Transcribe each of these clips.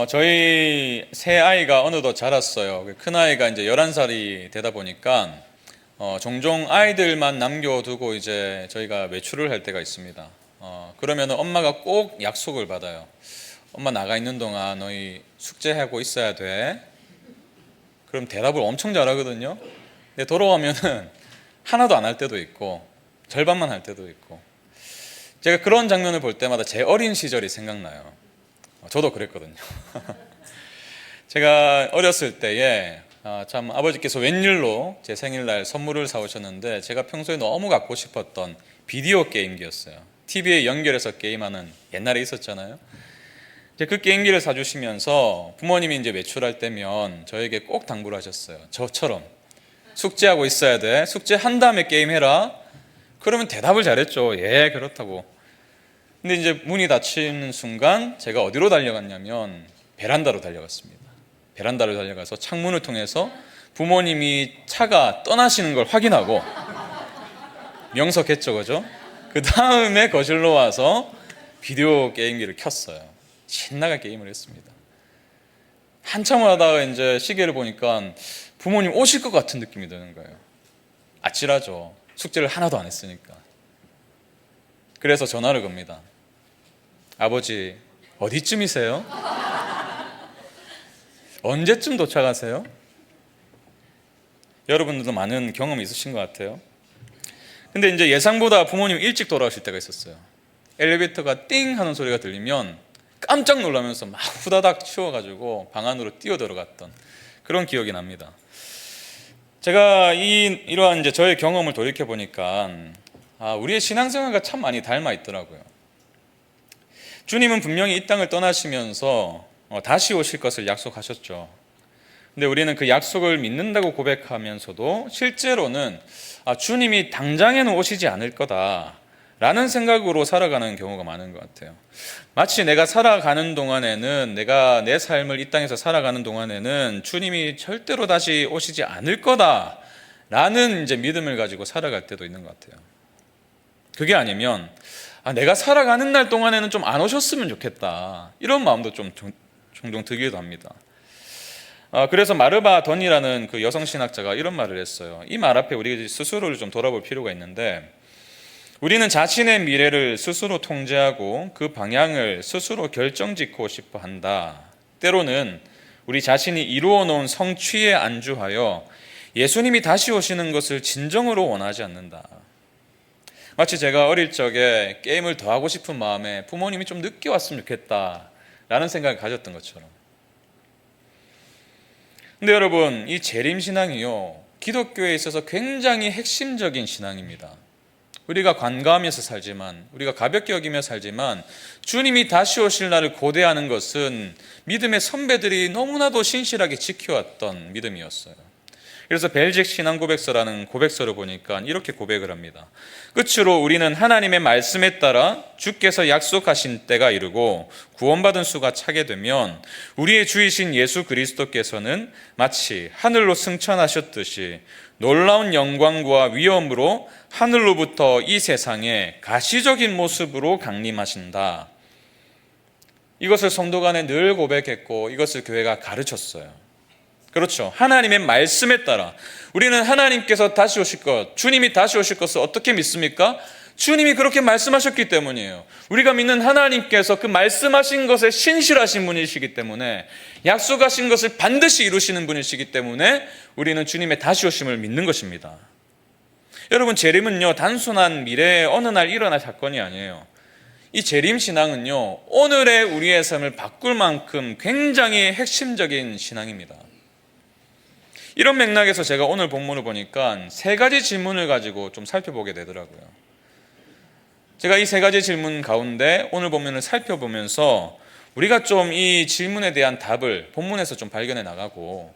저희 새 아이가 어느덧 자랐어요. 큰 아이가 이제 11살이 되다 보니까 종종 아이들만 남겨두고 이제 저희가 외출을 할 때가 있습니다. 그러면 엄마가 꼭 약속을 받아요. 엄마 나가 있는 동안 너희 숙제하고 있어야 돼. 그럼 대답을 엄청 잘하거든요. 근데 돌아오면은 하나도 안 할 때도 있고 절반만 할 때도 있고, 제가 그런 장면을 볼 때마다 제 어린 시절이 생각나요. 저도 그랬거든요. 제가 어렸을 때에 참 아버지께서 웬일로 제 생일날 선물을 사오셨는데, 제가 평소에 너무 갖고 싶었던 비디오 게임기였어요. TV에 연결해서 게임하는, 옛날에 있었잖아요. 이제 그 게임기를 사주시면서 부모님이 이제 외출할 때면 저에게 꼭 당부를 하셨어요. 저처럼 숙제하고 있어야 돼. 숙제한 다음에 게임해라. 그러면 대답을 잘했죠. 예, 그렇다고. 근데 이제 문이 닫히는 순간 제가 어디로 달려갔냐면 베란다로 달려갔습니다. 베란다로 달려가서 창문을 통해서 부모님이 차가 떠나시는 걸 확인하고, 명석했죠, 그죠? 그 다음에 거실로 와서 비디오 게임기를 켰어요. 신나게 게임을 했습니다. 한참을 하다가 이제 시계를 보니까 부모님 오실 것 같은 느낌이 드는 거예요. 아찔하죠. 숙제를 하나도 안 했으니까. 그래서 전화를 겁니다. 아버지, 어디쯤이세요? 언제쯤 도착하세요? 여러분들도 많은 경험이 있으신 것 같아요. 근데 이제 예상보다 부모님 일찍 돌아오실 때가 있었어요. 엘리베이터가 띵 하는 소리가 들리면 깜짝 놀라면서 막 후다닥 치워가지고 방 안으로 뛰어 들어갔던 그런 기억이 납니다. 제가 이러한 이제 저의 경험을 돌이켜 보니까 우리의 신앙생활과 참 많이 닮아 있더라고요. 주님은 분명히 이 땅을 떠나시면서 다시 오실 것을 약속하셨죠. 근데 우리는 그 약속을 믿는다고 고백하면서도 실제로는 주님이 당장에는 오시지 않을 거다라는 생각으로 살아가는 경우가 많은 것 같아요. 마치 내가 살아가는 동안에는, 내가 내 삶을 이 땅에서 살아가는 동안에는 주님이 절대로 다시 오시지 않을 거다라는 이제 믿음을 가지고 살아갈 때도 있는 것 같아요. 그게 아니면 내가 살아가는 날 동안에는 좀 안 오셨으면 좋겠다, 이런 마음도 좀 종종 들기도 합니다. 그래서 마르바 던이라는 그 여성 신학자가 이런 말을 했어요. 이 말 앞에 우리 스스로를 좀 돌아볼 필요가 있는데, 우리는 자신의 미래를 스스로 통제하고 그 방향을 스스로 결정짓고 싶어 한다. 때로는 우리 자신이 이루어 놓은 성취에 안주하여 예수님이 다시 오시는 것을 진정으로 원하지 않는다. 마치 제가 어릴 적에 게임을 더 하고 싶은 마음에 부모님이 좀 늦게 왔으면 좋겠다라는 생각을 가졌던 것처럼. 근데 여러분, 이 재림신앙이요, 기독교에 있어서 굉장히 핵심적인 신앙입니다. 우리가 관가하면서 살지만, 우리가 가볍게 여기며 살지만, 주님이 다시 오실 날을 고대하는 것은 믿음의 선배들이 너무나도 신실하게 지켜왔던 믿음이었어요. 그래서 벨직 신앙고백서라는 고백서를 보니까 이렇게 고백을 합니다. 끝으로 우리는 하나님의 말씀에 따라 주께서 약속하신 때가 이르고 구원받은 수가 차게 되면 우리의 주이신 예수 그리스도께서는 마치 하늘로 승천하셨듯이 놀라운 영광과 위엄으로 하늘로부터 이 세상에 가시적인 모습으로 강림하신다. 이것을 성도 간에 늘 고백했고, 이것을 교회가 가르쳤어요. 그렇죠. 하나님의 말씀에 따라 우리는 하나님께서 다시 오실 것, 주님이 다시 오실 것을 어떻게 믿습니까? 주님이 그렇게 말씀하셨기 때문이에요. 우리가 믿는 하나님께서 그 말씀하신 것에 신실하신 분이시기 때문에, 약속하신 것을 반드시 이루시는 분이시기 때문에 우리는 주님의 다시 오심을 믿는 것입니다. 여러분, 재림은요, 단순한 미래의 어느 날 일어날 사건이 아니에요. 이 재림신앙은요, 오늘의 우리의 삶을 바꿀 만큼 굉장히 핵심적인 신앙입니다. 이런 맥락에서 제가 오늘 본문을 보니까 세 가지 질문을 가지고 좀 살펴보게 되더라고요. 제가 이 세 가지 질문 가운데 오늘 본문을 살펴보면서 우리가 좀 이 질문에 대한 답을 본문에서 좀 발견해 나가고,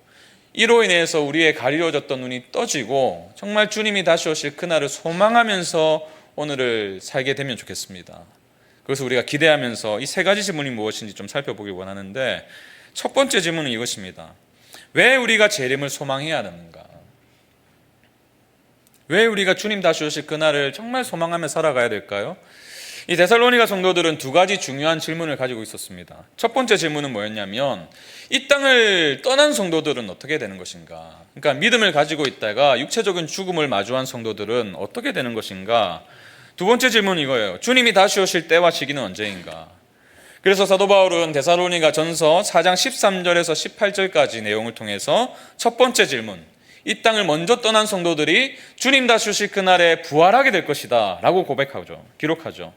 이로 인해서 우리의 가리워졌던 눈이 떠지고 정말 주님이 다시 오실 그날을 소망하면서 오늘을 살게 되면 좋겠습니다. 그래서 우리가 기대하면서 이 세 가지 질문이 무엇인지 좀 살펴보길 원하는데, 첫 번째 질문은 이것입니다. 왜 우리가 재림을 소망해야 하는가? 왜 우리가 주님 다시 오실 그날을 정말 소망하며 살아가야 될까요? 이 데살로니가 성도들은 두 가지 중요한 질문을 가지고 있었습니다. 첫 번째 질문은 뭐였냐면 이 땅을 떠난 성도들은 어떻게 되는 것인가? 그러니까 믿음을 가지고 있다가 육체적인 죽음을 마주한 성도들은 어떻게 되는 것인가? 두 번째 질문은 이거예요. 주님이 다시 오실 때와 시기는 언제인가? 그래서 사도 바울은 데살로니가 전서 4장 13절에서 18절까지 내용을 통해서 첫 번째 질문, 이 땅을 먼저 떠난 성도들이 주님 다시 오실 그날에 부활하게 될 것이다 라고 고백하죠. 기록하죠.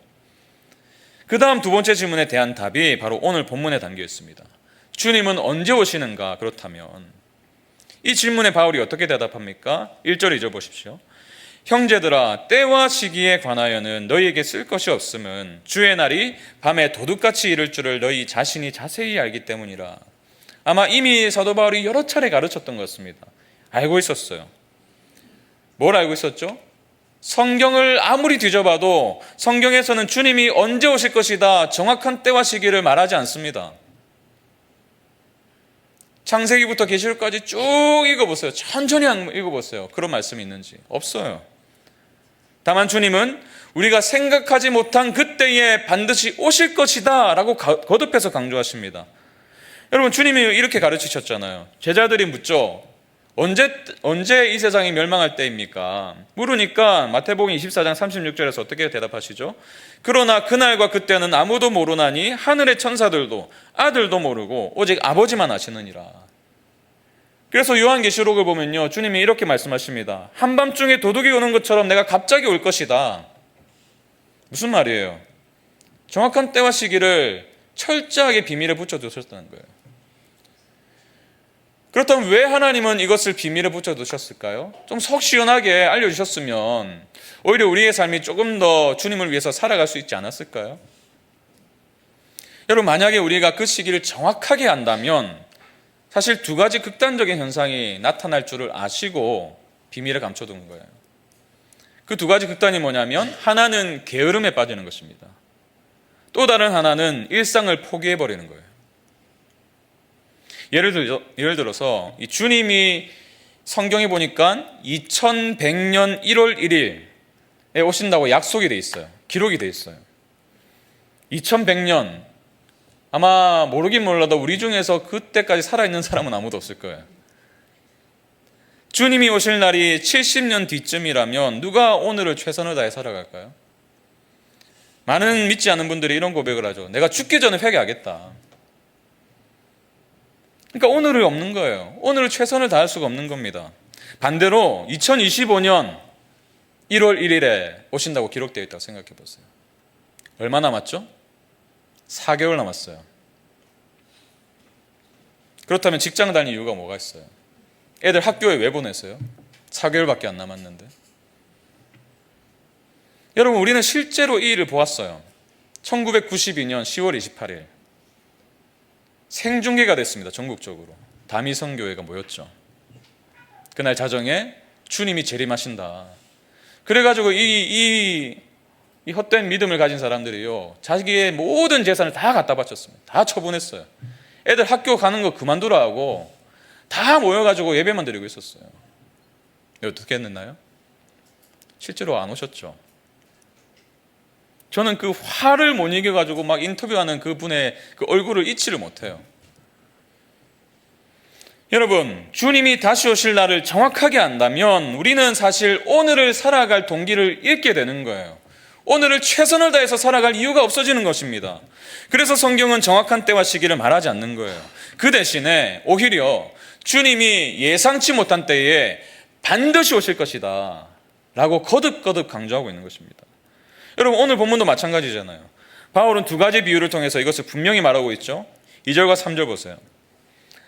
그 다음 두 번째 질문에 대한 답이 바로 오늘 본문에 담겨 있습니다. 주님은 언제 오시는가? 그렇다면 이 질문에 바울이 어떻게 대답합니까? 1절 2절 보십시오. 형제들아, 때와 시기에 관하여는 너희에게 쓸 것이 없음은 주의 날이 밤에 도둑같이 이를 줄을 너희 자신이 자세히 알기 때문이라. 아마 이미 사도 바울이 여러 차례 가르쳤던 것 같습니다. 알고 있었어요. 뭘 알고 있었죠? 성경을 아무리 뒤져봐도 성경에서는 주님이 언제 오실 것이다 정확한 때와 시기를 말하지 않습니다. 창세기부터 계시록까지 쭉 읽어보세요. 천천히 읽어보세요. 그런 말씀이 있는지. 없어요. 다만 주님은 우리가 생각하지 못한 그때에 반드시 오실 것이다 라고 거듭해서 강조하십니다. 여러분, 주님이 이렇게 가르치셨잖아요. 제자들이 묻죠. 언제 이 세상이 멸망할 때입니까? 물으니까 마태복음 24장 36절에서 어떻게 대답하시죠? 그러나 그날과 그때는 아무도 모르나니 하늘의 천사들도 아들도 모르고 오직 아버지만 아시느니라. 그래서 요한계시록을 보면요, 주님이 이렇게 말씀하십니다. 한밤중에 도둑이 오는 것처럼 내가 갑자기 올 것이다. 무슨 말이에요? 정확한 때와 시기를 철저하게 비밀에 붙여두셨다는 거예요. 그렇다면 왜 하나님은 이것을 비밀에 붙여두셨을까요? 좀 속 시원하게 알려주셨으면 오히려 우리의 삶이 조금 더 주님을 위해서 살아갈 수 있지 않았을까요? 여러분, 만약에 우리가 그 시기를 정확하게 안다면 사실 두 가지 극단적인 현상이 나타날 줄을 아시고 비밀에 감춰둔 거예요. 그 두 가지 극단이 뭐냐면 하나는 게으름에 빠지는 것입니다. 또 다른 하나는 일상을 포기해버리는 거예요. 예를 들어서 이 주님이 성경에 보니까 2100년 1월 1일에 오신다고 약속이 돼 있어요. 기록이 돼 있어요. 2100년, 아마 모르긴 몰라도 우리 중에서 그때까지 살아있는 사람은 아무도 없을 거예요. 주님이 오실 날이 70년 뒤쯤이라면 누가 오늘을 최선을 다해 살아갈까요? 많은 믿지 않는 분들이 이런 고백을 하죠. 내가 죽기 전에 회개하겠다. 그러니까 오늘이 없는 거예요. 오늘을 최선을 다할 수가 없는 겁니다. 반대로 2025년 1월 1일에 오신다고 기록되어 있다고 생각해 보세요. 얼마 남았죠? 4개월 남았어요. 그렇다면 직장 다닐 이유가 뭐가 있어요? 애들 학교에 왜 보냈어요? 4개월밖에 안 남았는데. 여러분, 우리는 실제로 이 일을 보았어요. 1992년 10월 28일 생중계가 됐습니다. 전국적으로. 다미성교회가 모였죠. 그날 자정에 주님이 재림하신다. 그래가지고 이 헛된 믿음을 가진 사람들이요, 자기의 모든 재산을 다 갖다 바쳤습니다. 다 처분했어요. 애들 학교 가는 거 그만두라 하고 다 모여가지고 예배만 드리고 있었어요. 어떻게 했나요? 실제로 안 오셨죠. 저는 그 화를 못 이겨가지고 막 인터뷰하는 그분의 그 얼굴을 잊지를 못해요. 여러분, 주님이 다시 오실 날을 정확하게 안다면 우리는 사실 오늘을 살아갈 동기를 잃게 되는 거예요. 오늘을 최선을 다해서 살아갈 이유가 없어지는 것입니다. 그래서 성경은 정확한 때와 시기를 말하지 않는 거예요. 그 대신에 오히려 주님이 예상치 못한 때에 반드시 오실 것이다 라고 거듭거듭 강조하고 있는 것입니다. 여러분, 오늘 본문도 마찬가지잖아요. 바울은 두 가지 비유를 통해서 이것을 분명히 말하고 있죠. 2절과 3절 보세요.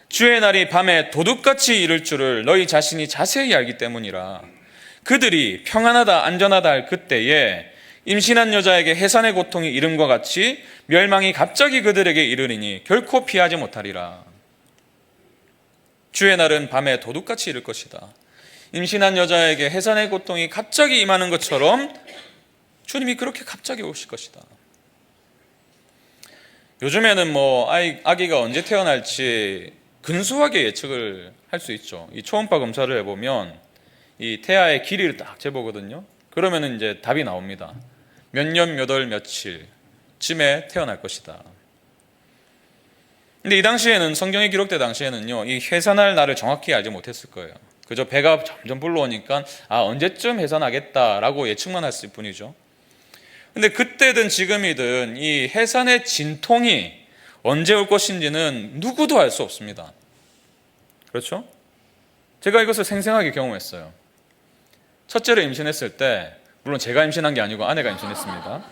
주의 날이 밤에 도둑같이 이를 줄을 너희 자신이 자세히 알기 때문이라. 그들이 평안하다 안전하다 할 그때에 임신한 여자에게 해산의 고통이 이름과 같이 멸망이 갑자기 그들에게 이르리니 결코 피하지 못하리라. 주의 날은 밤에 도둑같이 이를 것이다. 임신한 여자에게 해산의 고통이 갑자기 임하는 것처럼 주님이 그렇게 갑자기 오실 것이다. 요즘에는 아기가 언제 태어날지 근소하게 예측을 할 수 있죠. 이 초음파 검사를 해보면 이 태아의 길이를 딱 재보거든요. 그러면 이제 답이 나옵니다. 몇 년, 몇 월, 며칠쯤에 태어날 것이다. 근데 이 당시에는, 성경에 기록된 당시에는요, 이 해산할 날을 정확히 알지 못했을 거예요. 그저 배가 점점 불러오니까 언제쯤 해산하겠다라고 예측만 했을 뿐이죠. 근데 그때든 지금이든 이 해산의 진통이 언제 올 것인지는 누구도 알 수 없습니다. 그렇죠? 제가 이것을 생생하게 경험했어요. 첫째를 임신했을 때, 물론 제가 임신한 게 아니고 아내가 임신했습니다.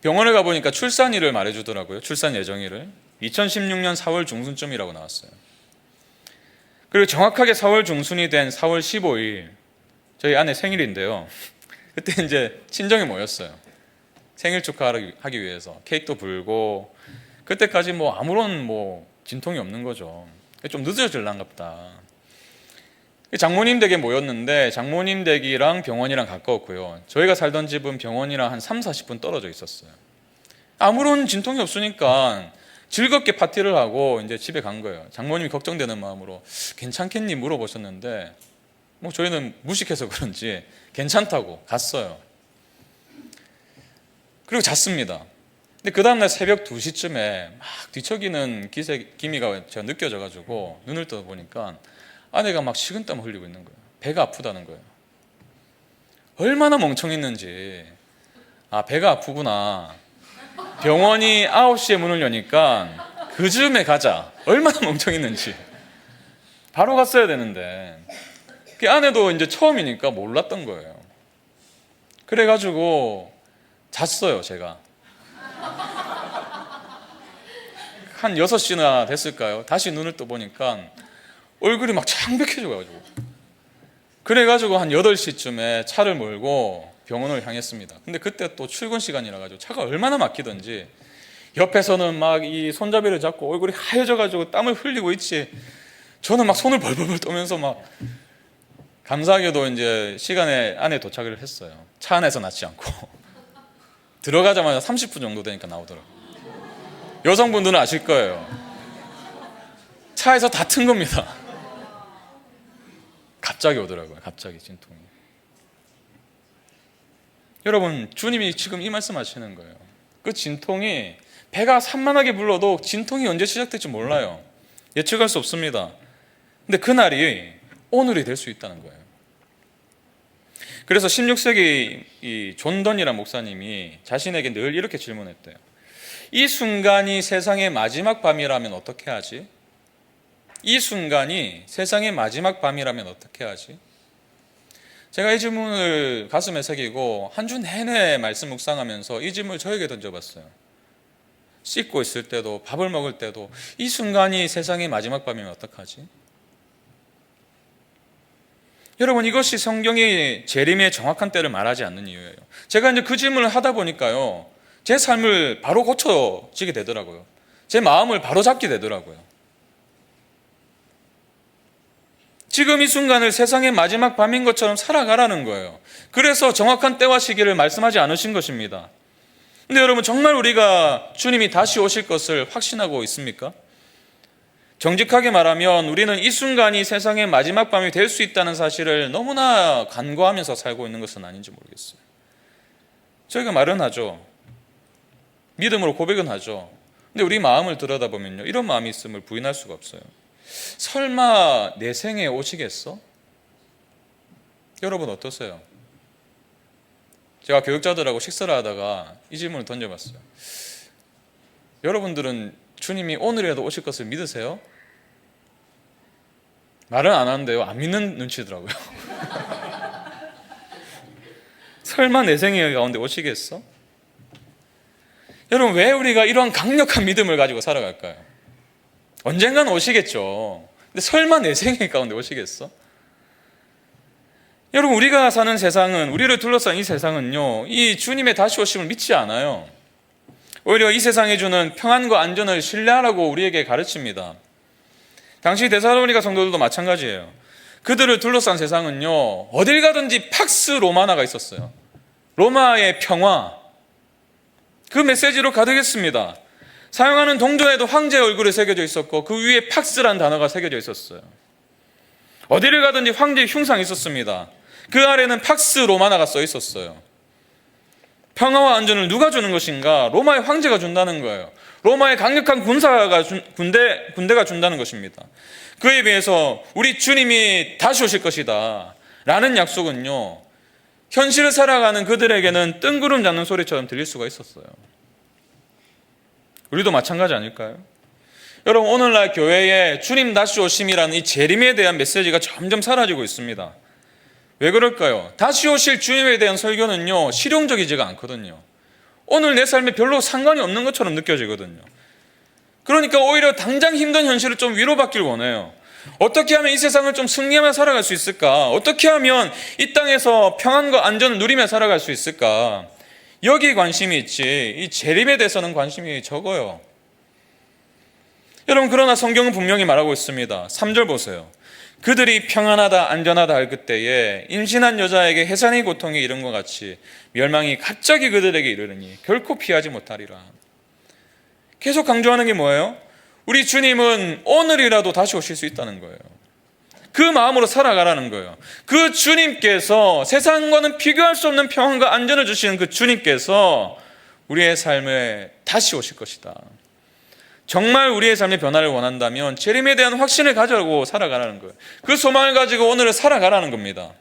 병원을 가보니까 출산일을 말해주더라고요. 출산 예정일을 2016년 4월 중순쯤이라고 나왔어요. 그리고 정확하게 4월 중순이 된 4월 15일 저희 아내 생일인데요. 그때 이제 친정에 모였어요. 생일 축하하기 위해서 케이크도 불고, 그때까지 아무런 진통이 없는 거죠. 좀 늦어질란가 보다. 장모님 댁에 모였는데, 장모님 댁이랑 병원이랑 가까웠고요. 저희가 살던 집은 병원이랑 한 3, 40분 떨어져 있었어요. 아무런 진통이 없으니까 즐겁게 파티를 하고 이제 집에 간 거예요. 장모님이 걱정되는 마음으로 괜찮겠니 물어보셨는데, 저희는 무식해서 그런지 괜찮다고 갔어요. 그리고 잤습니다. 근데 그 다음날 새벽 2시쯤에 막 뒤척이는 기미가 제가 느껴져가지고 눈을 떠보니까 아내가 막 식은땀 흘리고 있는 거예요. 배가 아프다는 거예요. 얼마나 멍청했는지, 배가 아프구나, 병원이 9시에 문을 여니까 그 즈음에 가자, 얼마나 멍청했는지. 바로 갔어야 되는데, 그 아내도 이제 처음이니까 몰랐던 거예요. 그래가지고 잤어요, 제가. 한 6시나 됐을까요? 다시 눈을 떠보니까 얼굴이 막 창백해져가지고, 그래가지고 한 8시쯤에 차를 몰고 병원을 향했습니다. 근데 그때 또 출근 시간이라 가지고 차가 얼마나 막히던지 옆에서는 막 이 손잡이를 잡고 얼굴이 하얘져가지고 땀을 흘리고 있지, 저는 막 손을 벌벌벌 떠면서 막, 감사하게도 이제 시간에 안에 도착을 했어요. 차 안에서 낫지 않고 들어가자마자 30분 정도 되니까 나오더라고요. 여성분들은 아실 거예요. 차에서 다 튼 겁니다. 갑자기 오더라고요. 갑자기 진통이. 여러분, 주님이 지금 이 말씀 하시는 거예요. 그 진통이, 배가 산만하게 불러도 진통이 언제 시작될지 몰라요. 예측할 수 없습니다. 근데 그날이 오늘이 될 수 있다는 거예요. 그래서 16세기 이 존던이라는 목사님이 자신에게 늘 이렇게 질문했대요. 이 순간이 세상의 마지막 밤이라면 어떻게 하지? 이 순간이 세상의 마지막 밤이라면 어떻게 하지? 제가 이 질문을 가슴에 새기고 한 주 내내 말씀 묵상하면서 이 질문을 저에게 던져봤어요. 씻고 있을 때도, 밥을 먹을 때도, 이 순간이 세상의 마지막 밤이면 어떡하지? 여러분, 이것이 성경이 재림의 정확한 때를 말하지 않는 이유예요. 제가 이제 그 질문을 하다 보니까요, 제 삶을 바로 고쳐지게 되더라고요. 제 마음을 바로 잡게 되더라고요. 지금 이 순간을 세상의 마지막 밤인 것처럼 살아가라는 거예요. 그래서 정확한 때와 시기를 말씀하지 않으신 것입니다. 근데 여러분, 정말 우리가 주님이 다시 오실 것을 확신하고 있습니까? 정직하게 말하면 우리는 이 순간이 세상의 마지막 밤이 될 수 있다는 사실을 너무나 간과하면서 살고 있는 것은 아닌지 모르겠어요. 저희가 말은 하죠. 믿음으로 고백은 하죠. 근데 우리 마음을 들여다보면요, 이런 마음이 있음을 부인할 수가 없어요. 설마 내 생에 오시겠어? 여러분 어떠세요? 제가 교육자들하고 식사를 하다가 이 질문을 던져봤어요. 여러분들은 주님이 오늘이라도 오실 것을 믿으세요? 말은 안 하는데요, 안 믿는 눈치더라고요. 설마 내 생애 가운데 오시겠어? 여러분, 왜 우리가 이러한 강력한 믿음을 가지고 살아갈까요? 언젠간 오시겠죠. 근데 설마 내 생애 가운데 오시겠어? 여러분, 우리가 사는 세상은, 우리를 둘러싼 이 세상은요, 이 주님의 다시 오심을 믿지 않아요. 오히려 이 세상에 주는 평안과 안전을 신뢰하라고 우리에게 가르칩니다. 당시 데살로니가 성도들도 마찬가지예요. 그들을 둘러싼 세상은요, 어딜 가든지 팍스 로마나가 있었어요. 로마의 평화, 그 메시지로 가득했습니다. 사용하는 동전에도 황제의 얼굴이 새겨져 있었고 그 위에 팍스란 단어가 새겨져 있었어요. 어디를 가든지 황제의 흉상이 있었습니다. 그 아래는 팍스 로마나가 써 있었어요. 평화와 안전을 누가 주는 것인가? 로마의 황제가 준다는 거예요. 로마의 강력한 군대가 준다는 것입니다. 그에 비해서 우리 주님이 다시 오실 것이다 라는 약속은요, 현실을 살아가는 그들에게는 뜬구름 잡는 소리처럼 들릴 수가 있었어요. 우리도 마찬가지 아닐까요? 여러분, 오늘날 교회에 주님 다시 오심이라는 이 재림에 대한 메시지가 점점 사라지고 있습니다. 왜 그럴까요? 다시 오실 주님에 대한 설교는요, 실용적이지가 않거든요. 오늘 내 삶에 별로 상관이 없는 것처럼 느껴지거든요. 그러니까 오히려 당장 힘든 현실을 좀 위로받길 원해요. 어떻게 하면 이 세상을 좀 승리하며 살아갈 수 있을까? 어떻게 하면 이 땅에서 평안과 안전을 누리며 살아갈 수 있을까? 여기에 관심이 있지, 이 재림에 대해서는 관심이 적어요. 여러분, 그러나 성경은 분명히 말하고 있습니다. 3절 보세요. 그들이 평안하다 안전하다 할 그때에 임신한 여자에게 해산의 고통이 이른 것 같이 멸망이 갑자기 그들에게 이르르니 결코 피하지 못하리라. 계속 강조하는 게 뭐예요? 우리 주님은 오늘이라도 다시 오실 수 있다는 거예요. 그 마음으로 살아가라는 거예요. 그 주님께서, 세상과는 비교할 수 없는 평안과 안전을 주시는 그 주님께서 우리의 삶에 다시 오실 것이다. 정말 우리의 삶의 변화를 원한다면 재림에 대한 확신을 가지고 살아가라는 거예요. 그 소망을 가지고 오늘을 살아가라는 겁니다.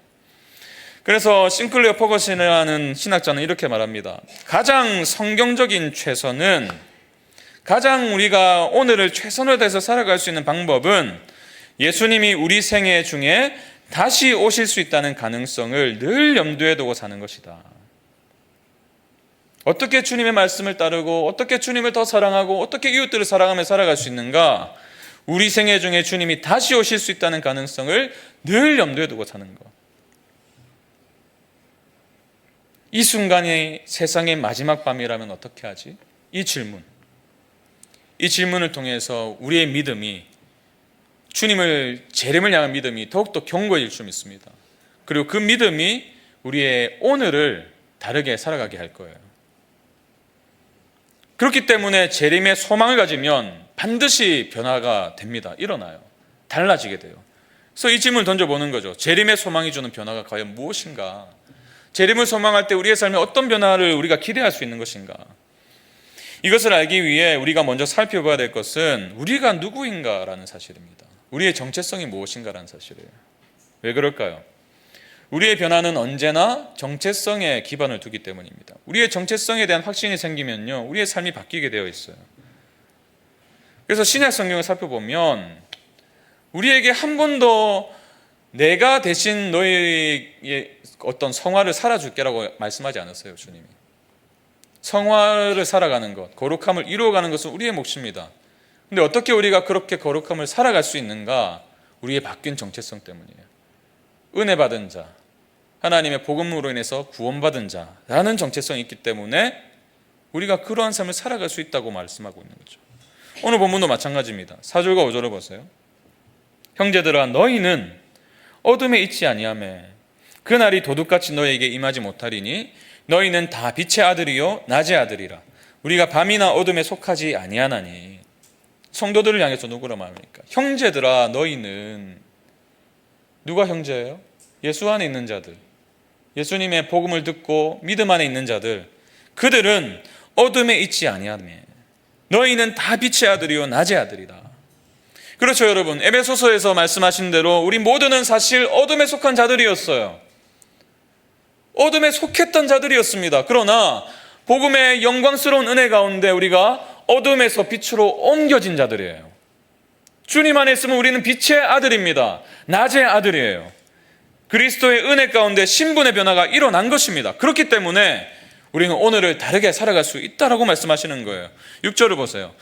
그래서 싱클레어 퍼거슨이라는 신학자는 이렇게 말합니다. 가장 성경적인 최선은, 가장 우리가 오늘을 최선을 다해서 살아갈 수 있는 방법은 예수님이 우리 생애 중에 다시 오실 수 있다는 가능성을 늘 염두에 두고 사는 것이다. 어떻게 주님의 말씀을 따르고 어떻게 주님을 더 사랑하고 어떻게 이웃들을 사랑하며 살아갈 수 있는가? 우리 생애 중에 주님이 다시 오실 수 있다는 가능성을 늘 염두에 두고 사는 것. 이 순간이 세상의 마지막 밤이라면 어떻게 하지? 이 질문을 통해서 우리의 믿음이, 주님을, 재림을 향한 믿음이 더욱더 견고해질 수 있습니다. 그리고 그 믿음이 우리의 오늘을 다르게 살아가게 할 거예요. 그렇기 때문에 재림의 소망을 가지면 반드시 변화가 됩니다. 일어나요. 달라지게 돼요. 그래서 이 질문을 던져보는 거죠. 재림의 소망이 주는 변화가 과연 무엇인가? 재림을 소망할 때 우리의 삶에 어떤 변화를 우리가 기대할 수 있는 것인가? 이것을 알기 위해 우리가 먼저 살펴봐야 될 것은 우리가 누구인가라는 사실입니다. 우리의 정체성이 무엇인가라는 사실이에요. 왜 그럴까요? 우리의 변화는 언제나 정체성에 기반을 두기 때문입니다. 우리의 정체성에 대한 확신이 생기면요, 우리의 삶이 바뀌게 되어 있어요. 그래서 신약 성경을 살펴보면 우리에게 한 번도 내가 대신 너희의 어떤 성화를 살아줄게라고 말씀하지 않았어요, 주님이. 성화를 살아가는 것, 거룩함을 이루어가는 것은 우리의 몫입니다. 근데 어떻게 우리가 그렇게 거룩함을 살아갈 수 있는가? 우리의 바뀐 정체성 때문이에요. 은혜 받은 자, 하나님의 복음으로 인해서 구원받은 자라는 정체성이 있기 때문에 우리가 그러한 삶을 살아갈 수 있다고 말씀하고 있는 거죠. 오늘 본문도 마찬가지입니다. 4절과 5절을 보세요. 형제들아, 너희는 어둠에 있지 아니하며 그날이 도둑같이 너희에게 임하지 못하리니 너희는 다 빛의 아들이요 낮의 아들이라. 우리가 밤이나 어둠에 속하지 아니하나니. 성도들을 향해서 누구라 말합니까? 형제들아, 너희는. 누가 형제예요? 예수 안에 있는 자들, 예수님의 복음을 듣고 믿음 안에 있는 자들, 그들은 어둠에 있지 아니하며 너희는 다 빛의 아들이요 낮의 아들이라. 그렇죠, 여러분. 에베소서에서 말씀하신 대로 우리 모두는 사실 어둠에 속한 자들이었어요. 어둠에 속했던 자들이었습니다. 그러나 복음의 영광스러운 은혜 가운데 우리가 어둠에서 빛으로 옮겨진 자들이에요. 주님 안에 있으면 우리는 빛의 아들입니다. 낮의 아들이에요. 그리스도의 은혜 가운데 신분의 변화가 일어난 것입니다. 그렇기 때문에 우리는 오늘을 다르게 살아갈 수 있다라고 말씀하시는 거예요. 6절을 보세요.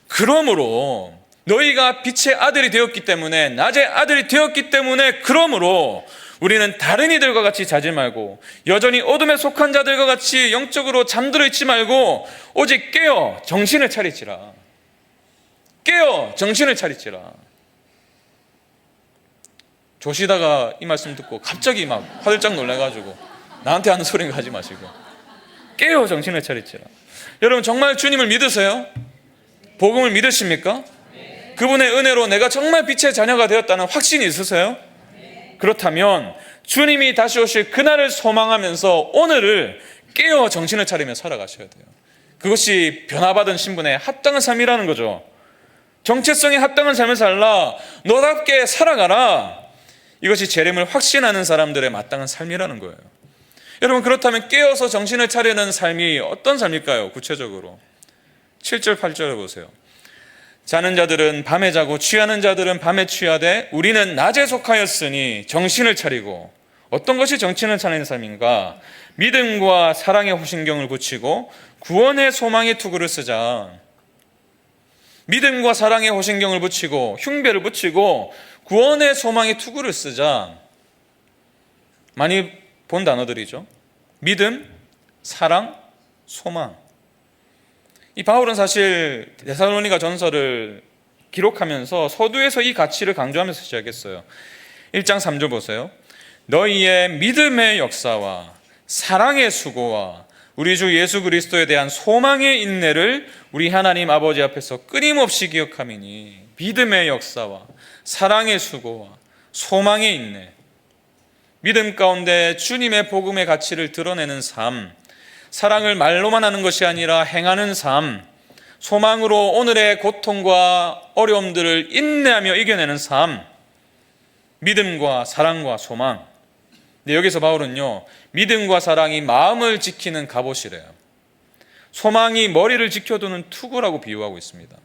그러므로 너희가 빛의 아들이 되었기 때문에, 낮의 아들이 되었기 때문에, 그러므로 우리는 다른 이들과 같이 자지 말고 여전히 어둠에 속한 자들과 같이 영적으로 잠들어 있지 말고 오직 깨어 정신을 차리지라. 깨어 정신을 차리지라. 조시다가 이 말씀 듣고 갑자기 막 화들짝 놀라가지고 나한테 하는 소리는 하지 마시고 깨어 정신을 차리지라. 여러분, 정말 주님을 믿으세요? 복음을 믿으십니까? 그분의 은혜로 내가 정말 빛의 자녀가 되었다는 확신이 있으세요? 그렇다면 주님이 다시 오실 그날을 소망하면서 오늘을 깨어 정신을 차리며 살아가셔야 돼요. 그것이 변화받은 신분에 합당한 삶이라는 거죠. 정체성에 합당한 삶을 살라. 너답게 살아가라. 이것이 재림을 확신하는 사람들의 마땅한 삶이라는 거예요. 여러분, 그렇다면 깨어서 정신을 차리는 삶이 어떤 삶일까요? 구체적으로 7절 8절을 보세요. 자는 자들은 밤에 자고 취하는 자들은 밤에 취하되 우리는 낮에 속하였으니 정신을 차리고. 어떤 것이 정신을 차리는 삶인가? 믿음과 사랑의 호신경을 붙이고 구원의 소망의 투구를 쓰자. 믿음과 사랑의 호신경을 붙이고 흉배를 붙이고 구원의 소망의 투구를 쓰자. 많이 본 단어들이죠. 믿음, 사랑, 소망. 이 바울은 사실 데살로니가 전서를 기록하면서 서두에서 이 가치를 강조하면서 시작했어요. 1장 3절 보세요. 너희의 믿음의 역사와 사랑의 수고와 우리 주 예수 그리스도에 대한 소망의 인내를 우리 하나님 아버지 앞에서 끊임없이 기억함이니. 믿음의 역사와 사랑의 수고와 소망의 인내. 믿음 가운데 주님의 복음의 가치를 드러내는 삶, 사랑을 말로만 하는 것이 아니라 행하는 삶, 소망으로 오늘의 고통과 어려움들을 인내하며 이겨내는 삶, 믿음과 사랑과 소망. 근데 여기서 바울은요, 믿음과 사랑이 마음을 지키는 갑옷이래요. 소망이 머리를 지켜두는 투구라고 비유하고 있습니다.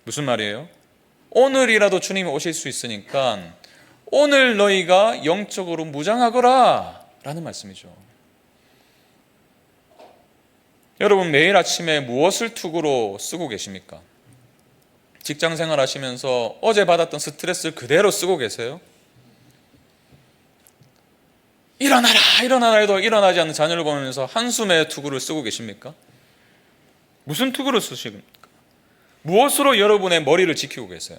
무슨 말이에요? 오늘이라도 주님이 오실 수 있으니까 오늘 너희가 영적으로 무장하거라 라는 말씀이죠. 여러분, 매일 아침에 무엇을 투구로 쓰고 계십니까? 직장생활 하시면서 어제 받았던 스트레스를 그대로 쓰고 계세요? 일어나라 해도 일어나지 않는 자녀를 보면서 한숨의 투구를 쓰고 계십니까? 무슨 투구를 쓰십니까? 무엇으로 여러분의 머리를 지키고 계세요?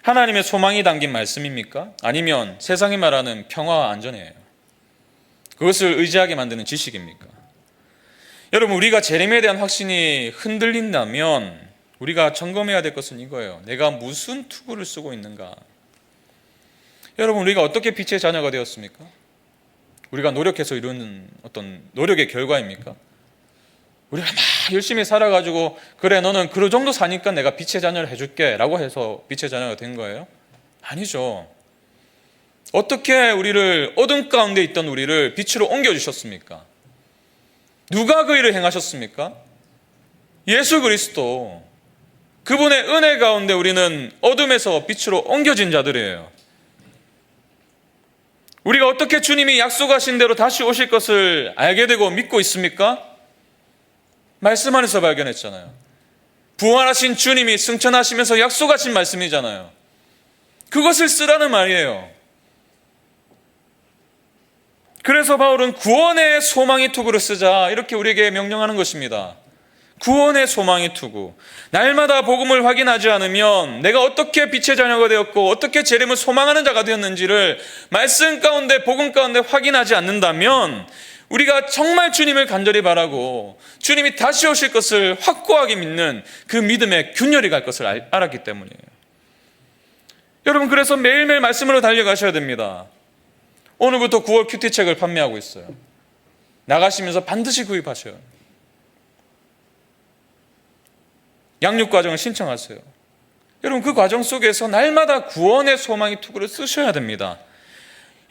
하나님의 소망이 담긴 말씀입니까? 아니면 세상이 말하는 평화와 안전이에요? 그것을 의지하게 만드는 지식입니까? 여러분, 우리가 재림에 대한 확신이 흔들린다면 우리가 점검해야 될 것은 이거예요. 내가 무슨 투구를 쓰고 있는가? 여러분, 우리가 어떻게 빛의 자녀가 되었습니까? 우리가 노력해서 이루는 어떤 노력의 결과입니까? 우리가 막 열심히 살아가지고 그래 너는 그 정도 사니까 내가 빛의 자녀를 해줄게 라고 해서 빛의 자녀가 된 거예요? 아니죠. 어떻게 우리를 어둠 가운데 있던 우리를 빛으로 옮겨주셨습니까? 누가 그 일을 행하셨습니까? 예수 그리스도. 그분의 은혜 가운데 우리는 어둠에서 빛으로 옮겨진 자들이에요. 우리가 어떻게 주님이 약속하신 대로 다시 오실 것을 알게 되고 믿고 있습니까? 말씀 안에서 발견했잖아요. 부활하신 주님이 승천하시면서 약속하신 말씀이잖아요. 그것을 쓰라는 말이에요. 그래서 바울은 구원의 소망의 투구를 쓰자 이렇게 우리에게 명령하는 것입니다. 구원의 소망의 투구. 날마다 복음을 확인하지 않으면 내가 어떻게 빛의 자녀가 되었고 어떻게 재림을 소망하는 자가 되었는지를 말씀 가운데 복음 가운데 확인하지 않는다면 우리가 정말 주님을 간절히 바라고 주님이 다시 오실 것을 확고하게 믿는 그 믿음의 균열이 갈 것을 알았기 때문이에요. 여러분, 그래서 매일매일 말씀으로 달려가셔야 됩니다. 오늘부터 9월 큐티책을 판매하고 있어요. 나가시면서 반드시 구입하셔요. 양육 과정을 신청하세요. 여러분, 그 과정 속에서 날마다 구원의 소망의 투구를 쓰셔야 됩니다.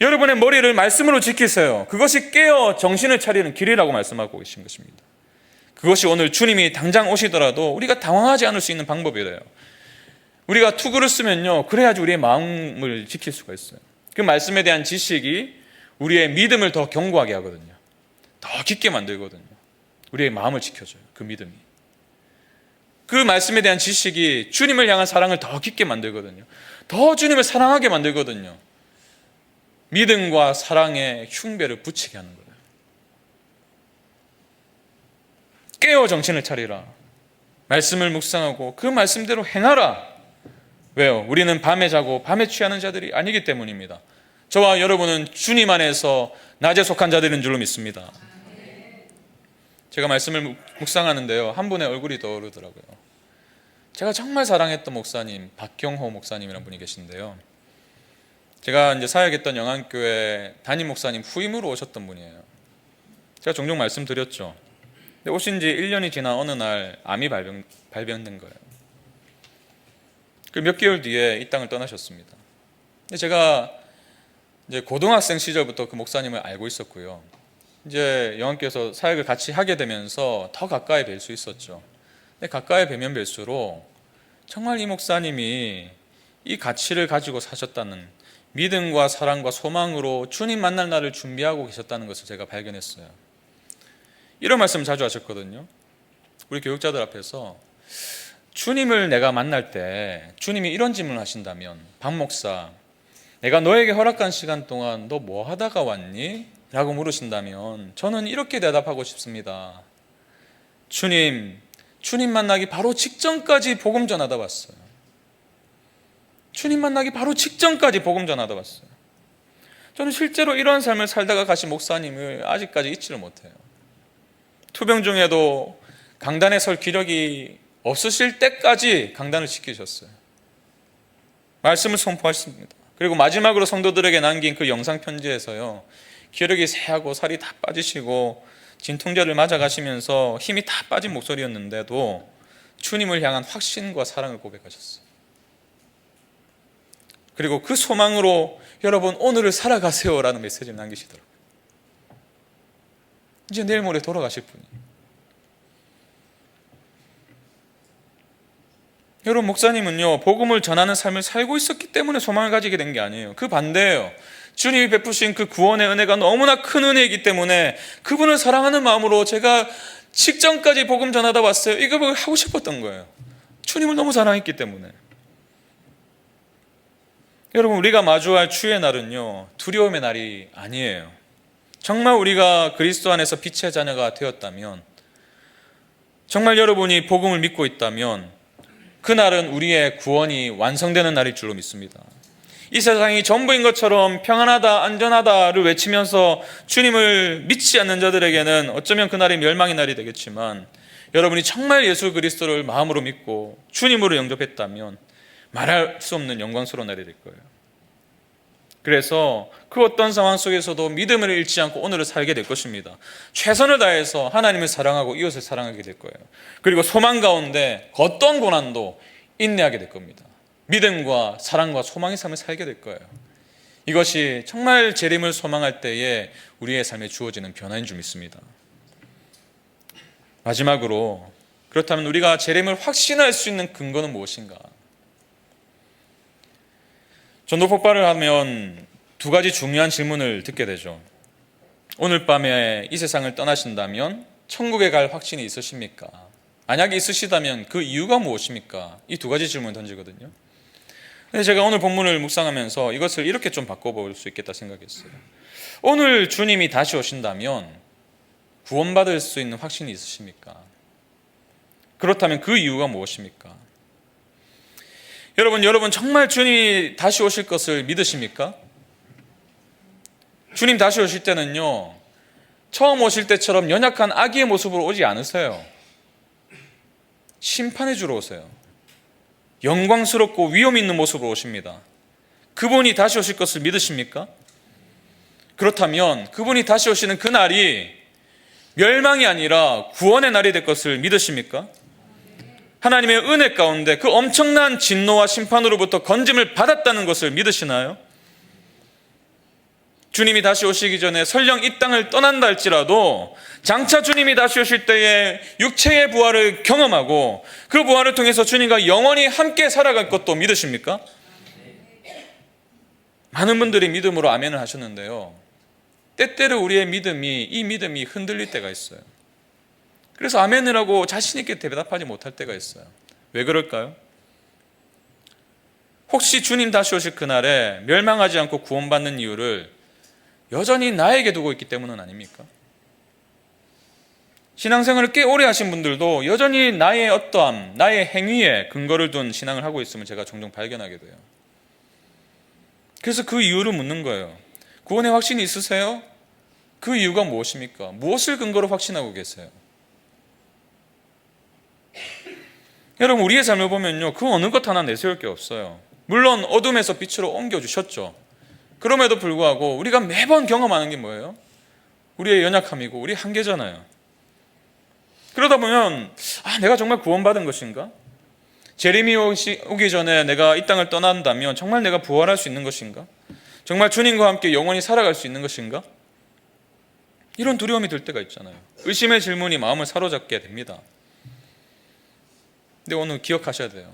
여러분의 머리를 말씀으로 지키세요. 그것이 깨어 정신을 차리는 길이라고 말씀하고 계신 것입니다. 그것이 오늘 주님이 당장 오시더라도 우리가 당황하지 않을 수 있는 방법이래요. 우리가 투구를 쓰면요, 그래야지 우리의 마음을 지킬 수가 있어요. 그 말씀에 대한 지식이 우리의 믿음을 더 견고하게 하거든요. 더 깊게 만들거든요. 우리의 마음을 지켜줘요. 그 믿음이. 그 말씀에 대한 지식이 주님을 향한 사랑을 더 깊게 만들거든요. 더 주님을 사랑하게 만들거든요. 믿음과 사랑의 흉배를 붙이게 하는 거예요. 깨어 정신을 차리라. 말씀을 묵상하고 그 말씀대로 행하라. 왜요? 우리는 밤에 자고 밤에 취하는 자들이 아니기 때문입니다. 저와 여러분은 주님 안에서 낮에 속한 자들인 줄로 믿습니다. 제가 말씀을 묵상하는데요, 한 분의 얼굴이 떠오르더라고요. 제가 정말 사랑했던 목사님, 박경호 목사님이라는 분이 계신데요, 제가 이제 사역했던 영안교회 담임 목사님 후임으로 오셨던 분이에요. 제가 종종 말씀드렸죠. 근데 오신 지 1년이 지난 어느 날 암이 발병된 거예요. 그 몇 개월 뒤에 이 땅을 떠나셨습니다. 근데 제가 이제 고등학생 시절부터 그 목사님을 알고 있었고요. 이제 영안교회에서 사역을 같이 하게 되면서 더 가까이 뵐 수 있었죠. 근데 가까이 뵈면 뵐수록 정말 이 목사님이 이 가치를 가지고 사셨다는, 믿음과 사랑과 소망으로 주님 만날 날을 준비하고 계셨다는 것을 제가 발견했어요. 이런 말씀 자주 하셨거든요. 우리 교육자들 앞에서 주님을 내가 만날 때 주님이 이런 질문을 하신다면, 박 목사, 내가 너에게 허락한 시간 동안 너 뭐 하다가 왔니? 라고 물으신다면 저는 이렇게 대답하고 싶습니다. 주님 만나기 바로 직전까지 복음 전하다 왔어요. 주님 만나기 바로 직전까지 복음 전하다 왔어요. 저는 실제로 이런 삶을 살다가 가신 목사님을 아직까지 잊지를 못해요. 투병 중에도 강단에 설 기력이 없으실 때까지 강단을 지키셨어요. 말씀을 선포하십니다. 그리고 마지막으로 성도들에게 남긴 그 영상 편지에서요, 기력이 쇠하고 살이 다 빠지시고 진통제를 맞아가시면서 힘이 다 빠진 목소리였는데도 주님을 향한 확신과 사랑을 고백하셨어요. 그리고 그 소망으로 여러분 오늘을 살아가세요라는 메시지를 남기시더라고요. 이제 내일 모레 돌아가실 분이. 여러분, 목사님은요 복음을 전하는 삶을 살고 있었기 때문에 소망을 가지게 된 게 아니에요. 그 반대예요. 주님이 베푸신 그 구원의 은혜가 너무나 큰 은혜이기 때문에 그분을 사랑하는 마음으로 제가 직전까지 복음 전하다 왔어요. 이거 하고 싶었던 거예요. 주님을 너무 사랑했기 때문에. 여러분, 우리가 마주할 주의 날은요 두려움의 날이 아니에요. 정말 우리가 그리스도 안에서 빛의 자녀가 되었다면, 정말 여러분이 복음을 믿고 있다면 그날은 우리의 구원이 완성되는 날일 줄로 믿습니다. 이 세상이 전부인 것처럼 평안하다, 안전하다를 외치면서 주님을 믿지 않는 자들에게는 어쩌면 그날이 멸망의 날이 되겠지만, 여러분이 정말 예수 그리스도를 마음으로 믿고 주님으로 영접했다면 말할 수 없는 영광스러운 날이 될 거예요. 그래서 그 어떤 상황 속에서도 믿음을 잃지 않고 오늘을 살게 될 것입니다. 최선을 다해서 하나님을 사랑하고 이웃을 사랑하게 될 거예요. 그리고 소망 가운데 어떤 고난도 인내하게 될 겁니다. 믿음과 사랑과 소망의 삶을 살게 될 거예요. 이것이 정말 재림을 소망할 때에 우리의 삶에 주어지는 변화인 줄 믿습니다. 마지막으로, 그렇다면 우리가 재림을 확신할 수 있는 근거는 무엇인가? 전도 폭발을 하면 두 가지 중요한 질문을 듣게 되죠. 오늘 밤에 이 세상을 떠나신다면 천국에 갈 확신이 있으십니까? 만약에 있으시다면 그 이유가 무엇입니까? 이 두 가지 질문을 던지거든요. 근데 제가 오늘 본문을 묵상하면서 이것을 이렇게 좀 바꿔볼 수 있겠다 생각했어요. 오늘 주님이 다시 오신다면 구원받을 수 있는 확신이 있으십니까? 그렇다면 그 이유가 무엇입니까? 여러분 정말 주님이 다시 오실 것을 믿으십니까? 주님 다시 오실 때는요, 처음 오실 때처럼 연약한 아기의 모습으로 오지 않으세요. 심판해 주러 오세요. 영광스럽고 위험 있는 모습으로 오십니다. 그분이 다시 오실 것을 믿으십니까? 그렇다면 그분이 다시 오시는 그 날이 멸망이 아니라 구원의 날이 될 것을 믿으십니까? 하나님의 은혜 가운데 그 엄청난 진노와 심판으로부터 건짐을 받았다는 것을 믿으시나요? 주님이 다시 오시기 전에 설령 이 땅을 떠난다 할지라도 장차 주님이 다시 오실 때에 육체의 부활을 경험하고 그 부활을 통해서 주님과 영원히 함께 살아갈 것도 믿으십니까? 많은 분들이 믿음으로 아멘을 하셨는데요, 때때로 우리의 이 믿음이 흔들릴 때가 있어요. 그래서 아멘을 하고 자신 있게 대답하지 못할 때가 있어요. 왜 그럴까요? 혹시 주님 다시 오실 그날에 멸망하지 않고 구원받는 이유를 여전히 나에게 두고 있기 때문은 아닙니까? 신앙생활을 꽤 오래 하신 분들도 여전히 나의 어떠함, 나의 행위에 근거를 둔 신앙을 하고 있음을 제가 종종 발견하게 돼요. 그래서 그 이유를 묻는 거예요. 구원의 확신이 있으세요? 그 이유가 무엇입니까? 무엇을 근거로 확신하고 계세요? 여러분, 우리의 삶을 보면요, 그 어느 것 하나 내세울 게 없어요. 물론 어둠에서 빛으로 옮겨주셨죠. 그럼에도 불구하고 우리가 매번 경험하는 게 뭐예요? 우리의 연약함이고 우리 한계잖아요. 그러다 보면 내가 정말 구원받은 것인가? 재림이 오기 전에 내가 이 땅을 떠난다면 정말 내가 부활할 수 있는 것인가? 정말 주님과 함께 영원히 살아갈 수 있는 것인가? 이런 두려움이 들 때가 있잖아요. 의심의 질문이 마음을 사로잡게 됩니다. 근데 오늘 기억하셔야 돼요.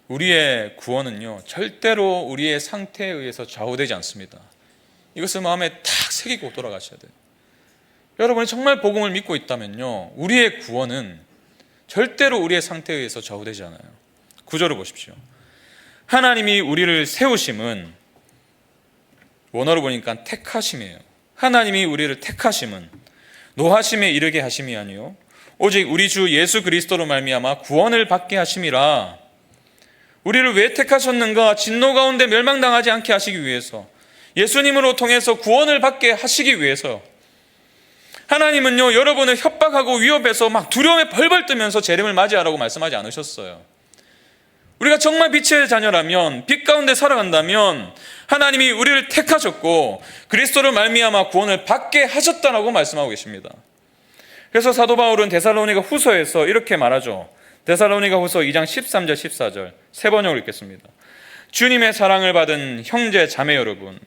우리의 구원은요, 절대로 우리의 상태에 의해서 좌우되지 않습니다. 이것을 마음에 탁 새기고 돌아가셔야 돼요. 여러분이 정말 복음을 믿고 있다면요, 우리의 구원은 절대로 우리의 상태에 의해서 좌우되지 않아요. 구절을 보십시오. 하나님이 우리를 세우심은, 원어로 보니까 택하심이에요. 하나님이 우리를 택하심은 노하심에 이르게 하심이 아니요 오직 우리 주 예수 그리스도로 말미암아 구원을 받게 하심이라. 우리를 왜 택하셨는가? 진노 가운데 멸망당하지 않게 하시기 위해서, 예수님으로 통해서 구원을 받게 하시기 위해서. 하나님은요, 여러분을 협박하고 위협해서 막 두려움에 벌벌 뜨면서 재림을 맞이하라고 말씀하지 않으셨어요. 우리가 정말 빛의 자녀라면, 빛 가운데 살아간다면 하나님이 우리를 택하셨고 그리스도로 말미암아 구원을 받게 하셨다라고 말씀하고 계십니다. 그래서 사도 바울은 데살로니가 후서에서 이렇게 말하죠. 데살로니가 후서 2장 13절 14절 세 번역을 읽겠습니다. 주님의 사랑을 받은 형제 자매 여러분,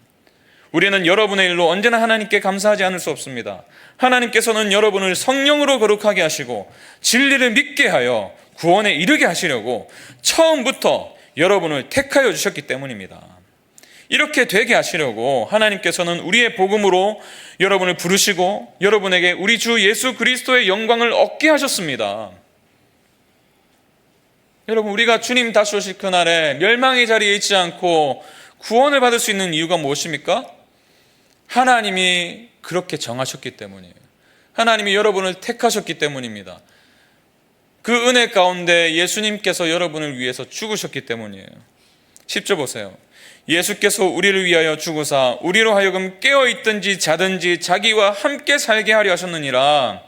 우리는 여러분의 일로 언제나 하나님께 감사하지 않을 수 없습니다. 하나님께서는 여러분을 성령으로 거룩하게 하시고 진리를 믿게 하여 구원에 이르게 하시려고 처음부터 여러분을 택하여 주셨기 때문입니다. 이렇게 되게 하시려고 하나님께서는 우리의 복음으로 여러분을 부르시고 여러분에게 우리 주 예수 그리스도의 영광을 얻게 하셨습니다. 여러분, 우리가 주님 다시 오실 그날에 멸망의 자리에 있지 않고 구원을 받을 수 있는 이유가 무엇입니까? 하나님이 그렇게 정하셨기 때문이에요. 하나님이 여러분을 택하셨기 때문입니다. 그 은혜 가운데 예수님께서 여러분을 위해서 죽으셨기 때문이에요. 10절 보세요. 예수께서 우리를 위하여 죽으사 우리로 하여금 깨어있든지 자든지 자기와 함께 살게 하려 하셨느니라.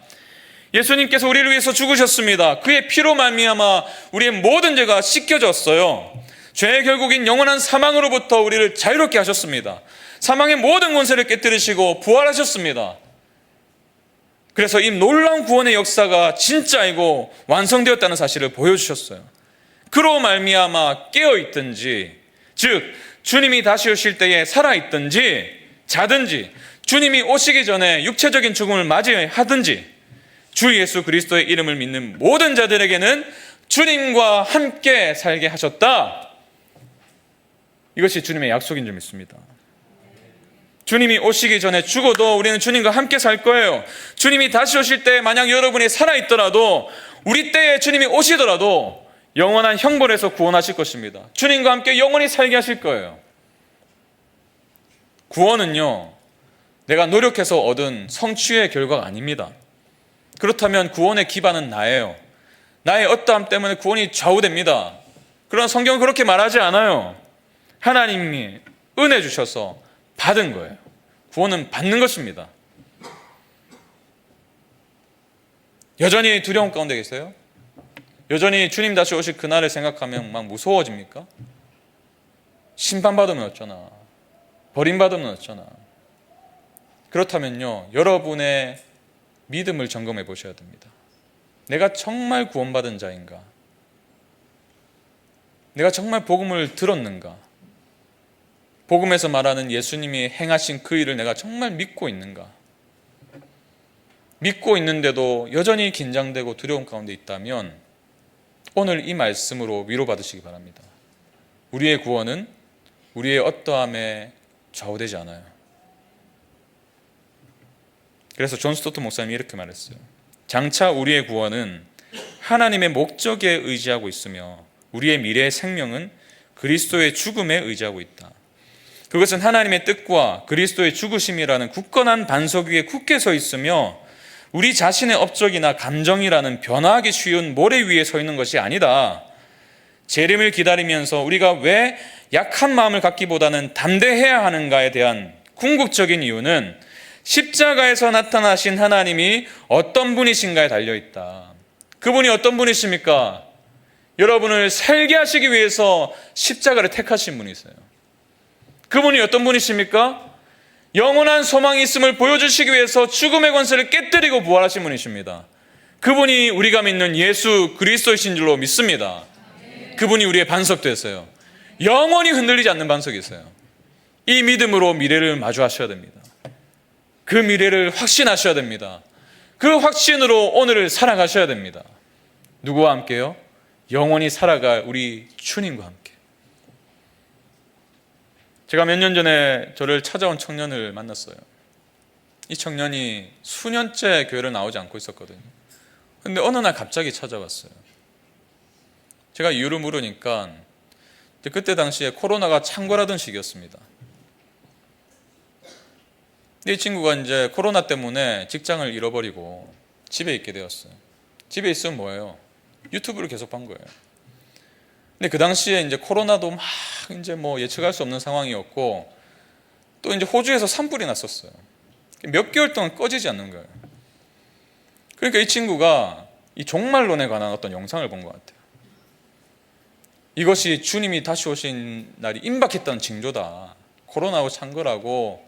예수님께서 우리를 위해서 죽으셨습니다. 그의 피로 말미암아 우리의 모든 죄가 씻겨졌어요. 죄의 결국인 영원한 사망으로부터 우리를 자유롭게 하셨습니다. 사망의 모든 권세를 깨뜨리시고 부활하셨습니다. 그래서 이 놀라운 구원의 역사가 진짜이고 완성되었다는 사실을 보여주셨어요. 그로 말미암아 깨어있든지, 즉 주님이 다시 오실 때에 살아있든지 자든지, 주님이 오시기 전에 육체적인 죽음을 맞이하든지, 주 예수 그리스도의 이름을 믿는 모든 자들에게는 주님과 함께 살게 하셨다. 이것이 주님의 약속인 줄 믿습니다. 주님이 오시기 전에 죽어도 우리는 주님과 함께 살 거예요. 주님이 다시 오실 때 만약 여러분이 살아있더라도, 우리 때에 주님이 오시더라도 영원한 형벌에서 구원하실 것입니다. 주님과 함께 영원히 살게 하실 거예요. 구원은요, 내가 노력해서 얻은 성취의 결과가 아닙니다. 그렇다면 구원의 기반은 나예요. 나의 어떠함 때문에 구원이 좌우됩니다. 그러나 성경은 그렇게 말하지 않아요. 하나님이 은혜 주셔서 받은 거예요. 구원은 받는 것입니다. 여전히 두려움 가운데 계세요? 여전히 주님 다시 오실 그날을 생각하면 막 무서워집니까? 심판받으면 어쩌나, 버림받으면 어쩌나. 그렇다면요, 여러분의 믿음을 점검해 보셔야 됩니다. 내가 정말 구원받은 자인가? 내가 정말 복음을 들었는가? 복음에서 말하는 예수님이 행하신 그 일을 내가 정말 믿고 있는가? 믿고 있는데도 여전히 긴장되고 두려움 가운데 있다면 오늘 이 말씀으로 위로받으시기 바랍니다. 우리의 구원은 우리의 어떠함에 좌우되지 않아요. 그래서 존 스토트 목사님이 이렇게 말했어요. 장차 우리의 구원은 하나님의 목적에 의지하고 있으며 우리의 미래의 생명은 그리스도의 죽음에 의지하고 있다. 그것은 하나님의 뜻과 그리스도의 죽으심이라는 굳건한 반석 위에 굳게 서 있으며 우리 자신의 업적이나 감정이라는 변화하기 쉬운 모래 위에 서 있는 것이 아니다. 재림을 기다리면서 우리가 왜 약한 마음을 갖기보다는 담대해야 하는가에 대한 궁극적인 이유는 십자가에서 나타나신 하나님이 어떤 분이신가에 달려있다. 그분이 어떤 분이십니까? 여러분을 살게 하시기 위해서 십자가를 택하신 분이세요. 그분이 어떤 분이십니까? 영원한 소망이 있음을 보여주시기 위해서 죽음의 권세를 깨뜨리고 부활하신 분이십니다. 그분이 우리가 믿는 예수 그리스도이신 줄로 믿습니다. 그분이 우리의 반석도 했어요. 영원히 흔들리지 않는 반석이 있어요. 이 믿음으로 미래를 마주하셔야 됩니다. 그 미래를 확신하셔야 됩니다. 그 확신으로 오늘을 살아가셔야 됩니다. 누구와 함께요? 영원히 살아갈 우리 주님과 함께. 제가 몇 년 전에 저를 찾아온 청년을 만났어요. 이 청년이 수년째 교회를 나오지 않고 있었거든요. 근데 어느 날 갑자기 찾아왔어요. 제가 이유를 물으니까 그때 당시에 코로나가 창궐하던 시기였습니다. 이 친구가 이제 코로나 때문에 직장을 잃어버리고 집에 있게 되었어요. 집에 있으면 뭐예요? 유튜브를 계속 본 거예요. 근데 그 당시에 이제 코로나도 막 이제 뭐 예측할 수 없는 상황이었고 또 이제 호주에서 산불이 났었어요. 몇 개월 동안 꺼지지 않는 거예요. 그러니까 이 친구가 이 종말론에 관한 어떤 영상을 본 것 같아요. 이것이 주님이 다시 오신 날이 임박했다는 징조다. 코로나하고 창궐하고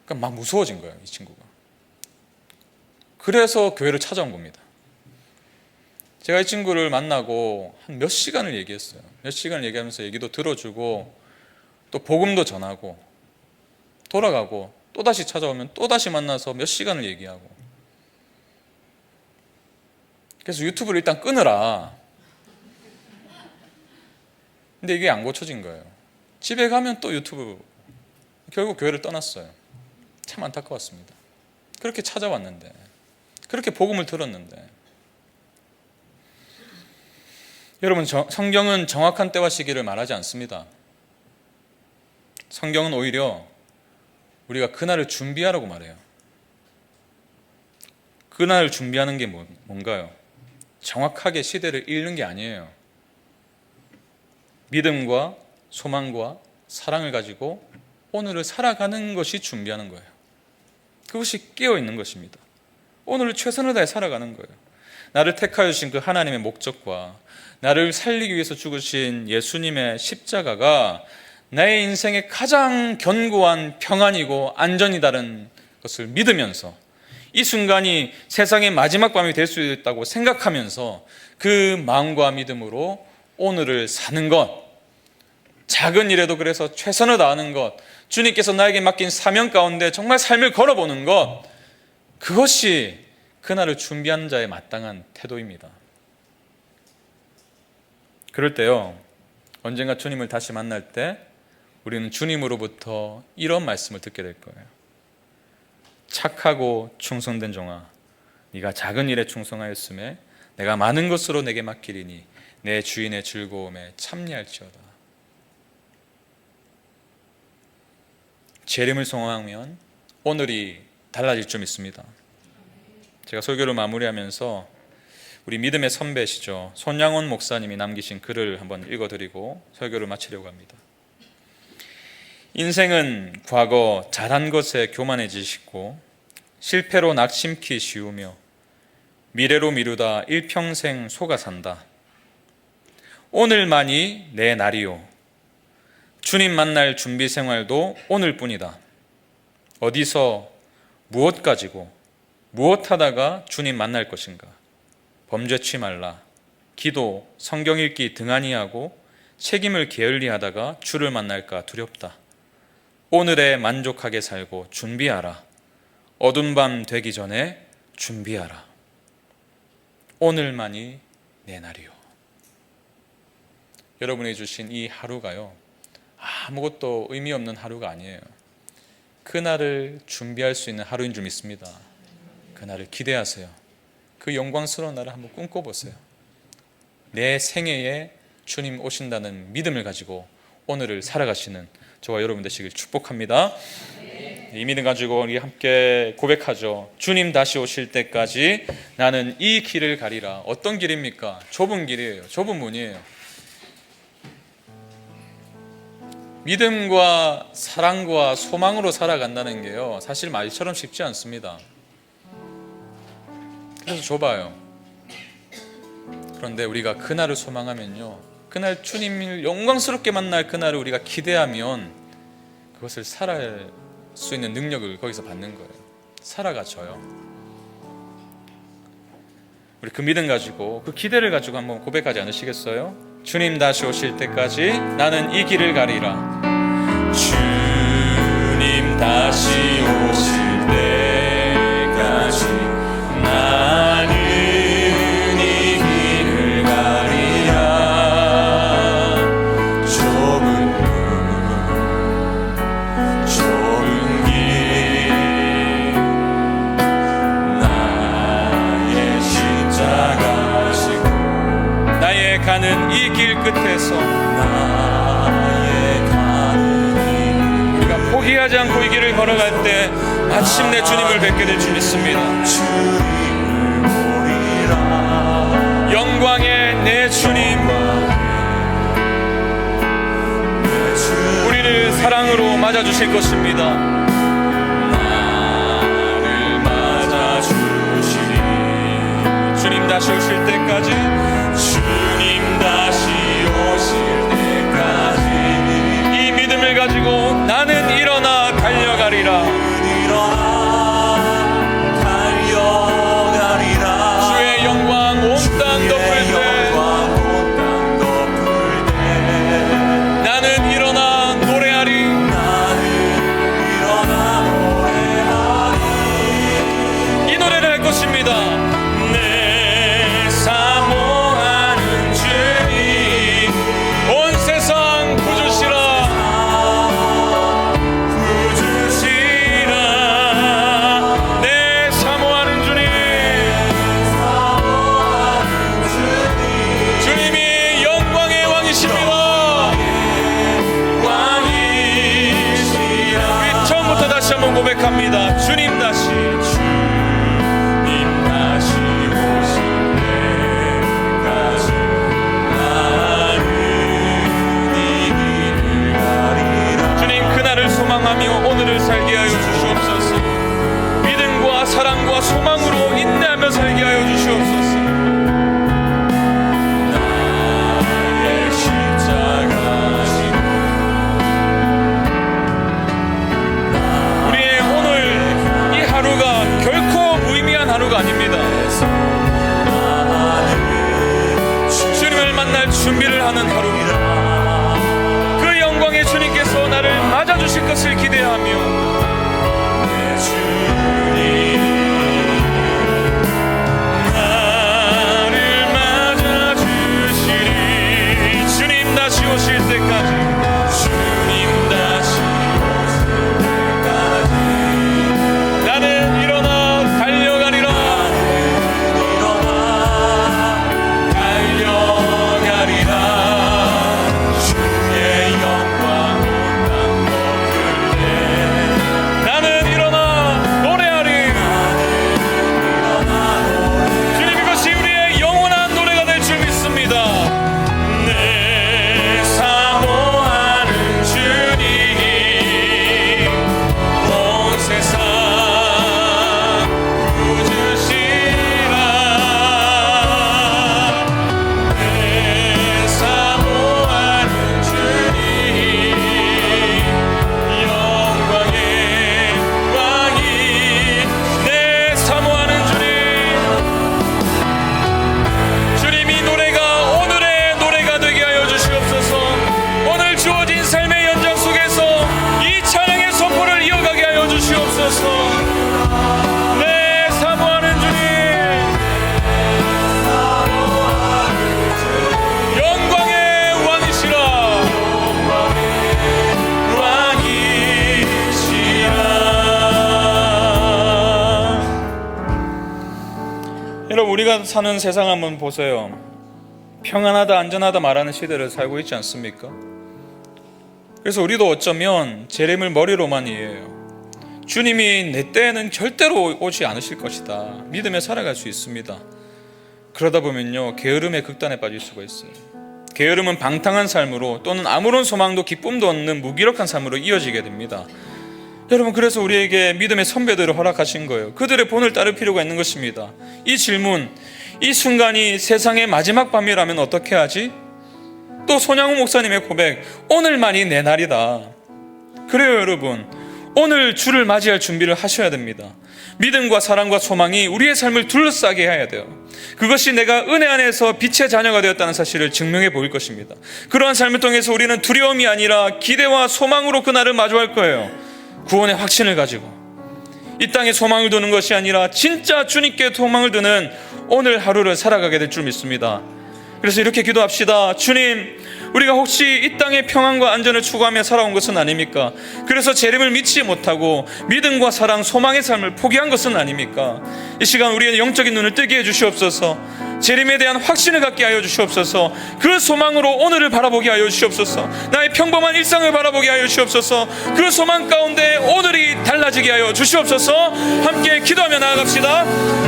그러니까 막 무서워진 거예요, 이 친구가. 그래서 교회를 찾아온 겁니다. 제가 이 친구를 만나고 한 몇 시간을 얘기했어요. 몇 시간을 얘기하면서 얘기도 들어주고 또 복음도 전하고 돌아가고 또다시 찾아오면 또다시 만나서 몇 시간을 얘기하고 그래서 유튜브를 일단 끊으라. 근데 이게 안 고쳐진 거예요. 집에 가면 또 유튜브. 결국 교회를 떠났어요. 참 안타까웠습니다. 그렇게 찾아왔는데, 그렇게 복음을 들었는데. 여러분, 성경은 정확한 때와 시기를 말하지 않습니다. 성경은 오히려 우리가 그날을 준비하라고 말해요. 그날을 준비하는 게 뭔가요? 정확하게 시대를 읽는 게 아니에요. 믿음과 소망과 사랑을 가지고 오늘을 살아가는 것이 준비하는 거예요. 그것이 깨어있는 것입니다. 오늘을 최선을 다해 살아가는 거예요. 나를 택하여 주신 그 하나님의 목적과 나를 살리기 위해서 죽으신 예수님의 십자가가 나의 인생의 가장 견고한 평안이고 안전이다는 것을 믿으면서 이 순간이 세상의 마지막 밤이 될 수 있다고 생각하면서 그 마음과 믿음으로 오늘을 사는 것, 작은 일에도 그래서 최선을 다하는 것, 주님께서 나에게 맡긴 사명 가운데 정말 삶을 걸어보는 것, 그것이 그날을 준비하는 자의 마땅한 태도입니다. 그럴 때요, 언젠가 주님을 다시 만날 때 우리는 주님으로부터 이런 말씀을 듣게 될 거예요. 착하고 충성된 종아, 네가 작은 일에 충성하였음에 내가 많은 것으로 내게 맡기리니 내 주인의 즐거움에 참여할지어다. 재림을 소망하면 오늘이 달라질 줄 믿습니다. 제가 설교를 마무리하면서 우리 믿음의 선배시죠, 손양원 목사님이 남기신 글을 한번 읽어드리고 설교를 마치려고 합니다. 인생은 과거 잘한 것에 교만해지시고 실패로 낙심키 쉬우며 미래로 미루다 일평생 속아 산다. 오늘만이 내 날이요. 주님 만날 준비 생활도 오늘뿐이다. 어디서 무엇 가지고 무엇 하다가 주님 만날 것인가? 범죄치 말라. 기도, 성경 읽기 등한히 하고 책임을 게을리하다가 주를 만날까 두렵다. 오늘에 만족하게 살고 준비하라. 어두운 밤 되기 전에 준비하라. 오늘만이 내 날이요. 여러분이 주신 이 하루가요, 아무것도 의미 없는 하루가 아니에요. 그날을 준비할 수 있는 하루인 줄 믿습니다. 그날을 기대하세요. 그 영광스러운 날을 한번 꿈꿔보세요. 내 생애에 주님 오신다는 믿음을 가지고 오늘을 살아가시는 저와 여러분 되시길 축복합니다. 이 믿음 가지고 우리 함께 고백하죠. 주님 다시 오실 때까지 나는 이 길을 가리라. 어떤 길입니까? 좁은 길이에요. 좁은 문이에요. 믿음과 사랑과 소망으로 살아간다는 게요, 사실 말처럼 쉽지 않습니다. 그래서 좁아요. 그런데 우리가 그날을 소망하면요, 그날 주님을 영광스럽게 만날 그날을 우리가 기대하면 그것을 살아갈 수 있는 능력을 거기서 받는 거예요. 살아가져요. 우리 그 믿음 가지고, 그 기대를 가지고 한번 고백하지 않으시겠어요? 주님 다시 오실 때까지 나는 이 길을 가리라. 주님 다시 오실 때까지 나는 이 길을 가리라. 좁은 길 나의 십자가 지고 나의 가는 이 길 끝에서 우리가 포기하지 않고 이 길을 걸어갈 때 마침내 주님을 뵙게 될 줄 믿습니다. 영광의 내 주님, 우리를 사랑으로 맞아주실 것입니다. 나를 맞아주시리. 주님 다시 오실 때까지, 주님 다시 오실 때까지 이 믿음을 가지고 나는 일어나 달려가리라. 주의 영광 온 땅 덮을 때 나는 일어나 노래하리. 이 노래를 할 것입니다. 내 사모하는 주님, 온 세상 구주시라. 내 사모하는 주님, 주님이 영광의 왕이십니다. 우리 처음부터 다시 한번 고백합니다. 주님 다시 오실 때까지 나는 이 길을 가리라. 주님, 그날을 소망하며 오늘을 살게 하여 주시옵소서. 믿음과 사랑과 소망으로 인내하며 살게 하여 주시옵소서. 나의 십자가 지고 우리의 오늘 이 하루가 결코 무의미한 하루가 아닙니다. 주님을 만날 준비를 하는 하루, 그 영광의 주님께서 나를 맞아주실 것을 기대하며 나를 맞아주시리. 주님 다시 오실 때까지, 주님 다시 오실 때까지 나는 일어나 달려가리라. 주의 영광 온 땅 덮을 때 나는 일어나 노래하리. 주님, 이것이 우리의 영원한 노래가 될 줄 믿습니다. 내 사모하는 주님, 온 세상 구주시라. 내 사모하는 주님, 영광의 왕이. 내 사모하는 주님, 주님이 노래가 오늘의 노래가 되게 하여 주시옵소서. 오늘 주어진 삶의 연장 속에서 이 찬양의 선포를 이어가게 하여 주시옵소서. 내 사모하는 주님, 영광의 왕이시라. 여러분, 우리가 사는 세상 한번 보세요. 평안하다 안전하다 말하는 시대를 살고 있지 않습니까? 그래서 우리도 어쩌면 재림을 머리로만 이해해요. 주님이 내 때에는 절대로 오지 않으실 것이다 믿으며 살아갈 수 있습니다. 그러다 보면요, 게으름의 극단에 빠질 수가 있어요. 게으름은 방탕한 삶으로, 또는 아무런 소망도 기쁨도 없는 무기력한 삶으로 이어지게 됩니다. 여러분, 그래서 우리에게 믿음의 선배들을 허락하신 거예요. 그들의 본을 따를 필요가 있는 것입니다. 이 질문, 이 순간이 세상의 마지막 밤이라면 어떻게 하지? 또 손양호 목사님의 고백, 오늘만이 내 날이다. 그래요 여러분, 오늘 주를 맞이할 준비를 하셔야 됩니다. 믿음과 사랑과 소망이 우리의 삶을 둘러싸게 해야 돼요. 그것이 내가 은혜 안에서 빛의 자녀가 되었다는 사실을 증명해 보일 것입니다. 그러한 삶을 통해서 우리는 두려움이 아니라 기대와 소망으로 그날을 마주할 거예요. 구원의 확신을 가지고 이 땅에 소망을 두는 것이 아니라 진짜 주님께 소망을 두는 오늘 하루를 살아가게 될 줄 믿습니다. 그래서 이렇게 기도합시다. 주님, 우리가 혹시 이 땅의 평안과 안전을 추구하며 살아온 것은 아닙니까? 그래서 재림을 믿지 못하고 믿음과 사랑, 소망의 삶을 포기한 것은 아닙니까? 이 시간 우리의 영적인 눈을 뜨게 해주시옵소서. 재림에 대한 확신을 갖게 하여 주시옵소서. 그 소망으로 오늘을 바라보게 하여 주시옵소서. 나의 평범한 일상을 바라보게 하여 주시옵소서. 그 소망 가운데 오늘이 달라지게 하여 주시옵소서. 함께 기도하며 나아갑시다.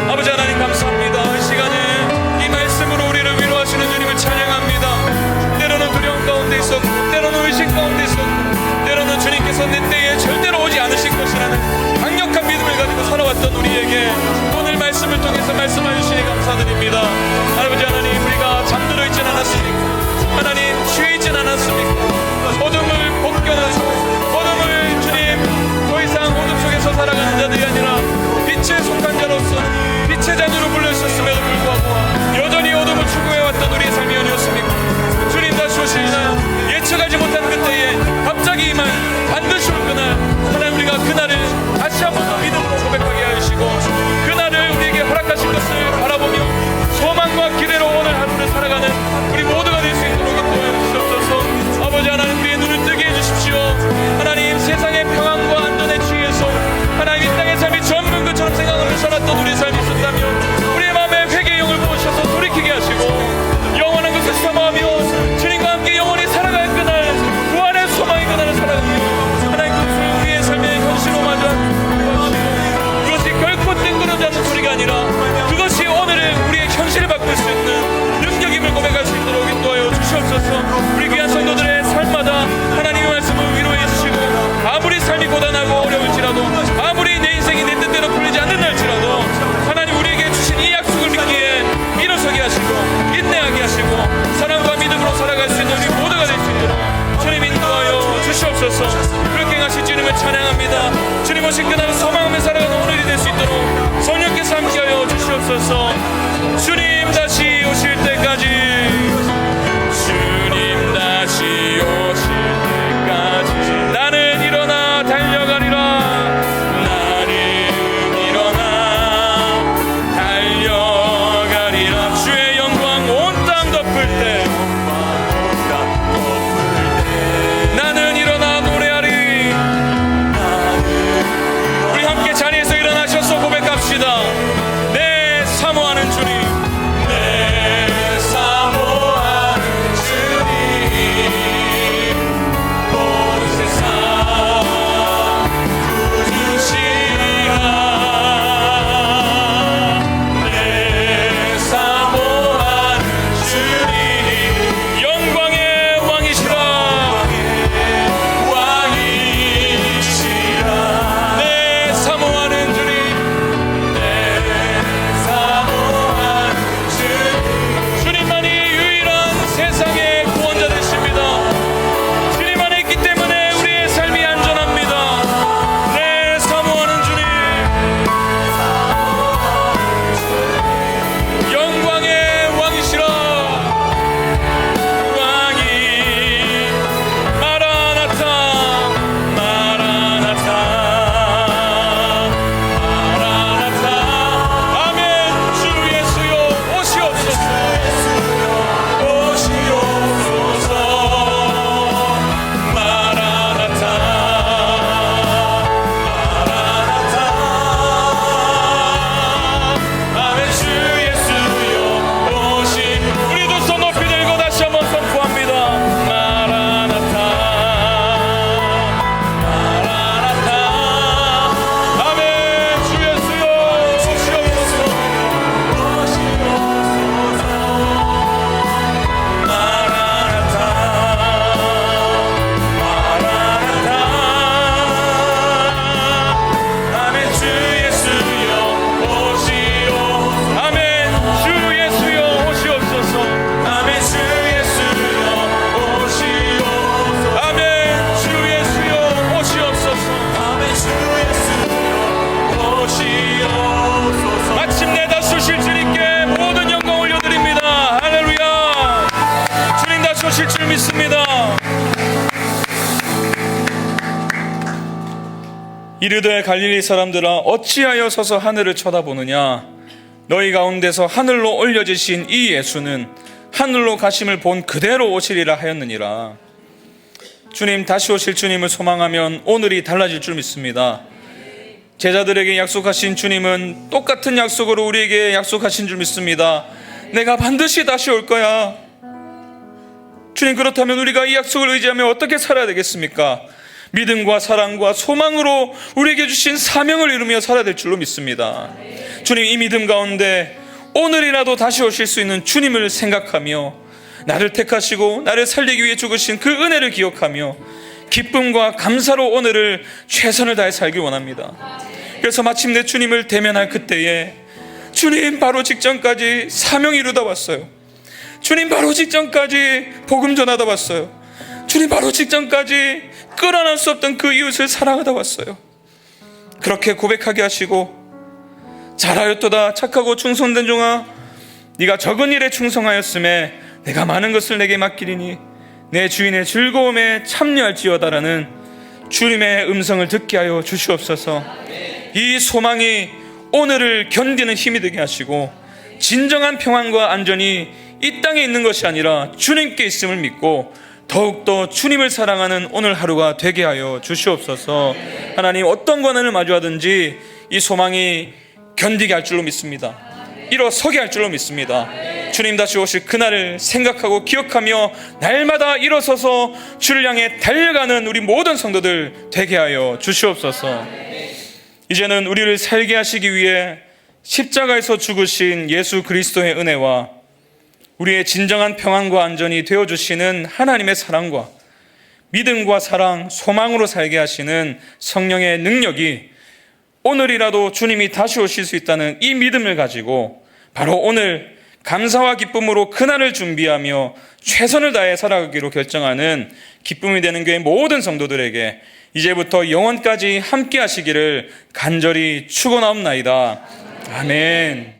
아버지 하나님 감사합니다. 이 시간에 이 말씀으로 우리를 위로하시는 주님을 찬양합니다. 때로는 두려움 가운데 있었고, 때로는 의식 가운데 있었고, 때로는 주님께서 내 때에 절대로 오지 않으실 것이라는 강력한 믿음을 가지고 살아왔던 우리에게 오늘 말씀을 통해서 말씀해 주시니 감사드립니다. 아버지 하나님, 우리가 잠들어 있진 않았습니까? 하나님, 취해 있진 않았습니까? 어둠을 벗겨내서 어둠을 주님 더 이상 어둠 속에서 살아가는 자들이 아니라 빛의 속한 자로서 빛의 자녀로 불러주셨음에도 불구하고 여전히 어둠을 추구해왔던 우리의 삶이 아니었습니까? 주님 다시 오시리나요? 예측하지 못한 그때에 갑자기 임한 반드시 올 그날, 하나님 우리가 그날을 다시 한 번 더 믿음으로 고백하게 하시고 그날을 우리에게 허락하신 것을 바라보며 소망과 기대로 오늘 하루를 살아가는 우리 모두가 될 수 있도록 인도해 주시옵소서. 아버지 하나님, 우리의 눈을 뜨게 해주십시오. 하나님, 세상의 평안과 안전에 취해서 하나님 이 땅의 삶이 전문 것처럼 생각하며 살았던 우리의 삶이 있었다면 우리의 마음에 회개의 영을 부으셔서 돌이키게 하시고 영원한 것을 사모하며 주님과 함께 영원히 살아갈 그날, 구원의 소망의 그날을 살아가며 하나님 그 우리의 삶의 현실로 맞아 그것이 결코 뜬구러지 않는 소리가 아니라 그것이 오늘의 우리의 현실을 바꿀 수 있는 능력임을 고백할 수 있도록 인도하여 주시옵소서. 우리 귀한 성도들의 삶마다 하나님의 말씀을 위로해 주시고 아무리 삶이 고단하고 어려울지라도 아무리 내 인생이 내 뜻대로 풀리지 않는 날지라도 하나님 우리에게 주신 이 약속을 믿기에 일어서게 하시고 인내하게 하시고 사랑과 믿음으로 살아갈 수 있는 우리 모두가 될 수 있도록 주님 인도하여 주시옵소서. 그렇게 하실 주님을 찬양합니다. 주님 오신 그날은 소망하며 살아가는 오늘이 될 수 있도록 성령께서 함께하여 주시옵소서. 주님 다시 오실 때까지, 주님 다시 오실 때까지 나는 일어나 달려가리라. 나는 일어나 달려가리라. 주의 영광 온 땅 덮을 때 나는 일어나 노래하리. 우리 함께 자리에서 일어나셔서 고백합시다. 내 사모하는 주님, 내 이르되 갈릴리 사람들아 어찌하여 서서 하늘을 쳐다보느냐? 너희 가운데서 하늘로 올려지신 이 예수는 하늘로 가심을 본 그대로 오시리라 하였느니라. 주님, 다시 오실 주님을 소망하면 오늘이 달라질 줄 믿습니다. 제자들에게 약속하신 주님은 똑같은 약속으로 우리에게 약속하신 줄 믿습니다. 내가 반드시 다시 올 거야. 주님, 그렇다면 우리가 이 약속을 의지하며 어떻게 살아야 되겠습니까? 믿음과 사랑과 소망으로 우리에게 주신 사명을 이루며 살아야 될 줄로 믿습니다. 주님, 이 믿음 가운데 오늘이라도 다시 오실 수 있는 주님을 생각하며 나를 택하시고 나를 살리기 위해 죽으신 그 은혜를 기억하며 기쁨과 감사로 오늘을 최선을 다해 살기 원합니다. 그래서 마침내 주님을 대면할 그때에 주님, 바로 직전까지 사명 이루다 왔어요. 주님, 바로 직전까지 복음 전하다 왔어요. 주님, 바로 직전까지 끌어낼 수 없던 그 이웃을 사랑하다 왔어요. 그렇게 고백하게 하시고 잘하였도다 착하고 충성된 종아, 네가 적은 일에 충성하였음에 내가 많은 것을 내게 맡기리니 내 주인의 즐거움에 참여할지어다라는 주님의 음성을 듣게 하여 주시옵소서. 이 소망이 오늘을 견디는 힘이 되게 하시고 진정한 평안과 안전이 이 땅에 있는 것이 아니라 주님께 있음을 믿고 더욱더 주님을 사랑하는 오늘 하루가 되게 하여 주시옵소서. 하나님, 어떤 고난을 마주하든지 이 소망이 견디게 할 줄로 믿습니다. 일어서게 할 줄로 믿습니다. 주님 다시 오실 그날을 생각하고 기억하며 날마다 일어서서 주를 향해 달려가는 우리 모든 성도들 되게 하여 주시옵소서. 이제는 우리를 살게 하시기 위해 십자가에서 죽으신 예수 그리스도의 은혜와 우리의 진정한 평안과 안전이 되어주시는 하나님의 사랑과 믿음과 사랑, 소망으로 살게 하시는 성령의 능력이 오늘이라도 주님이 다시 오실 수 있다는 이 믿음을 가지고 바로 오늘 감사와 기쁨으로 그날을 준비하며 최선을 다해 살아가기로 결정하는 기쁨이 되는 교회 모든 성도들에게 이제부터 영원까지 함께 하시기를 간절히 축원하옵나이다. 아멘.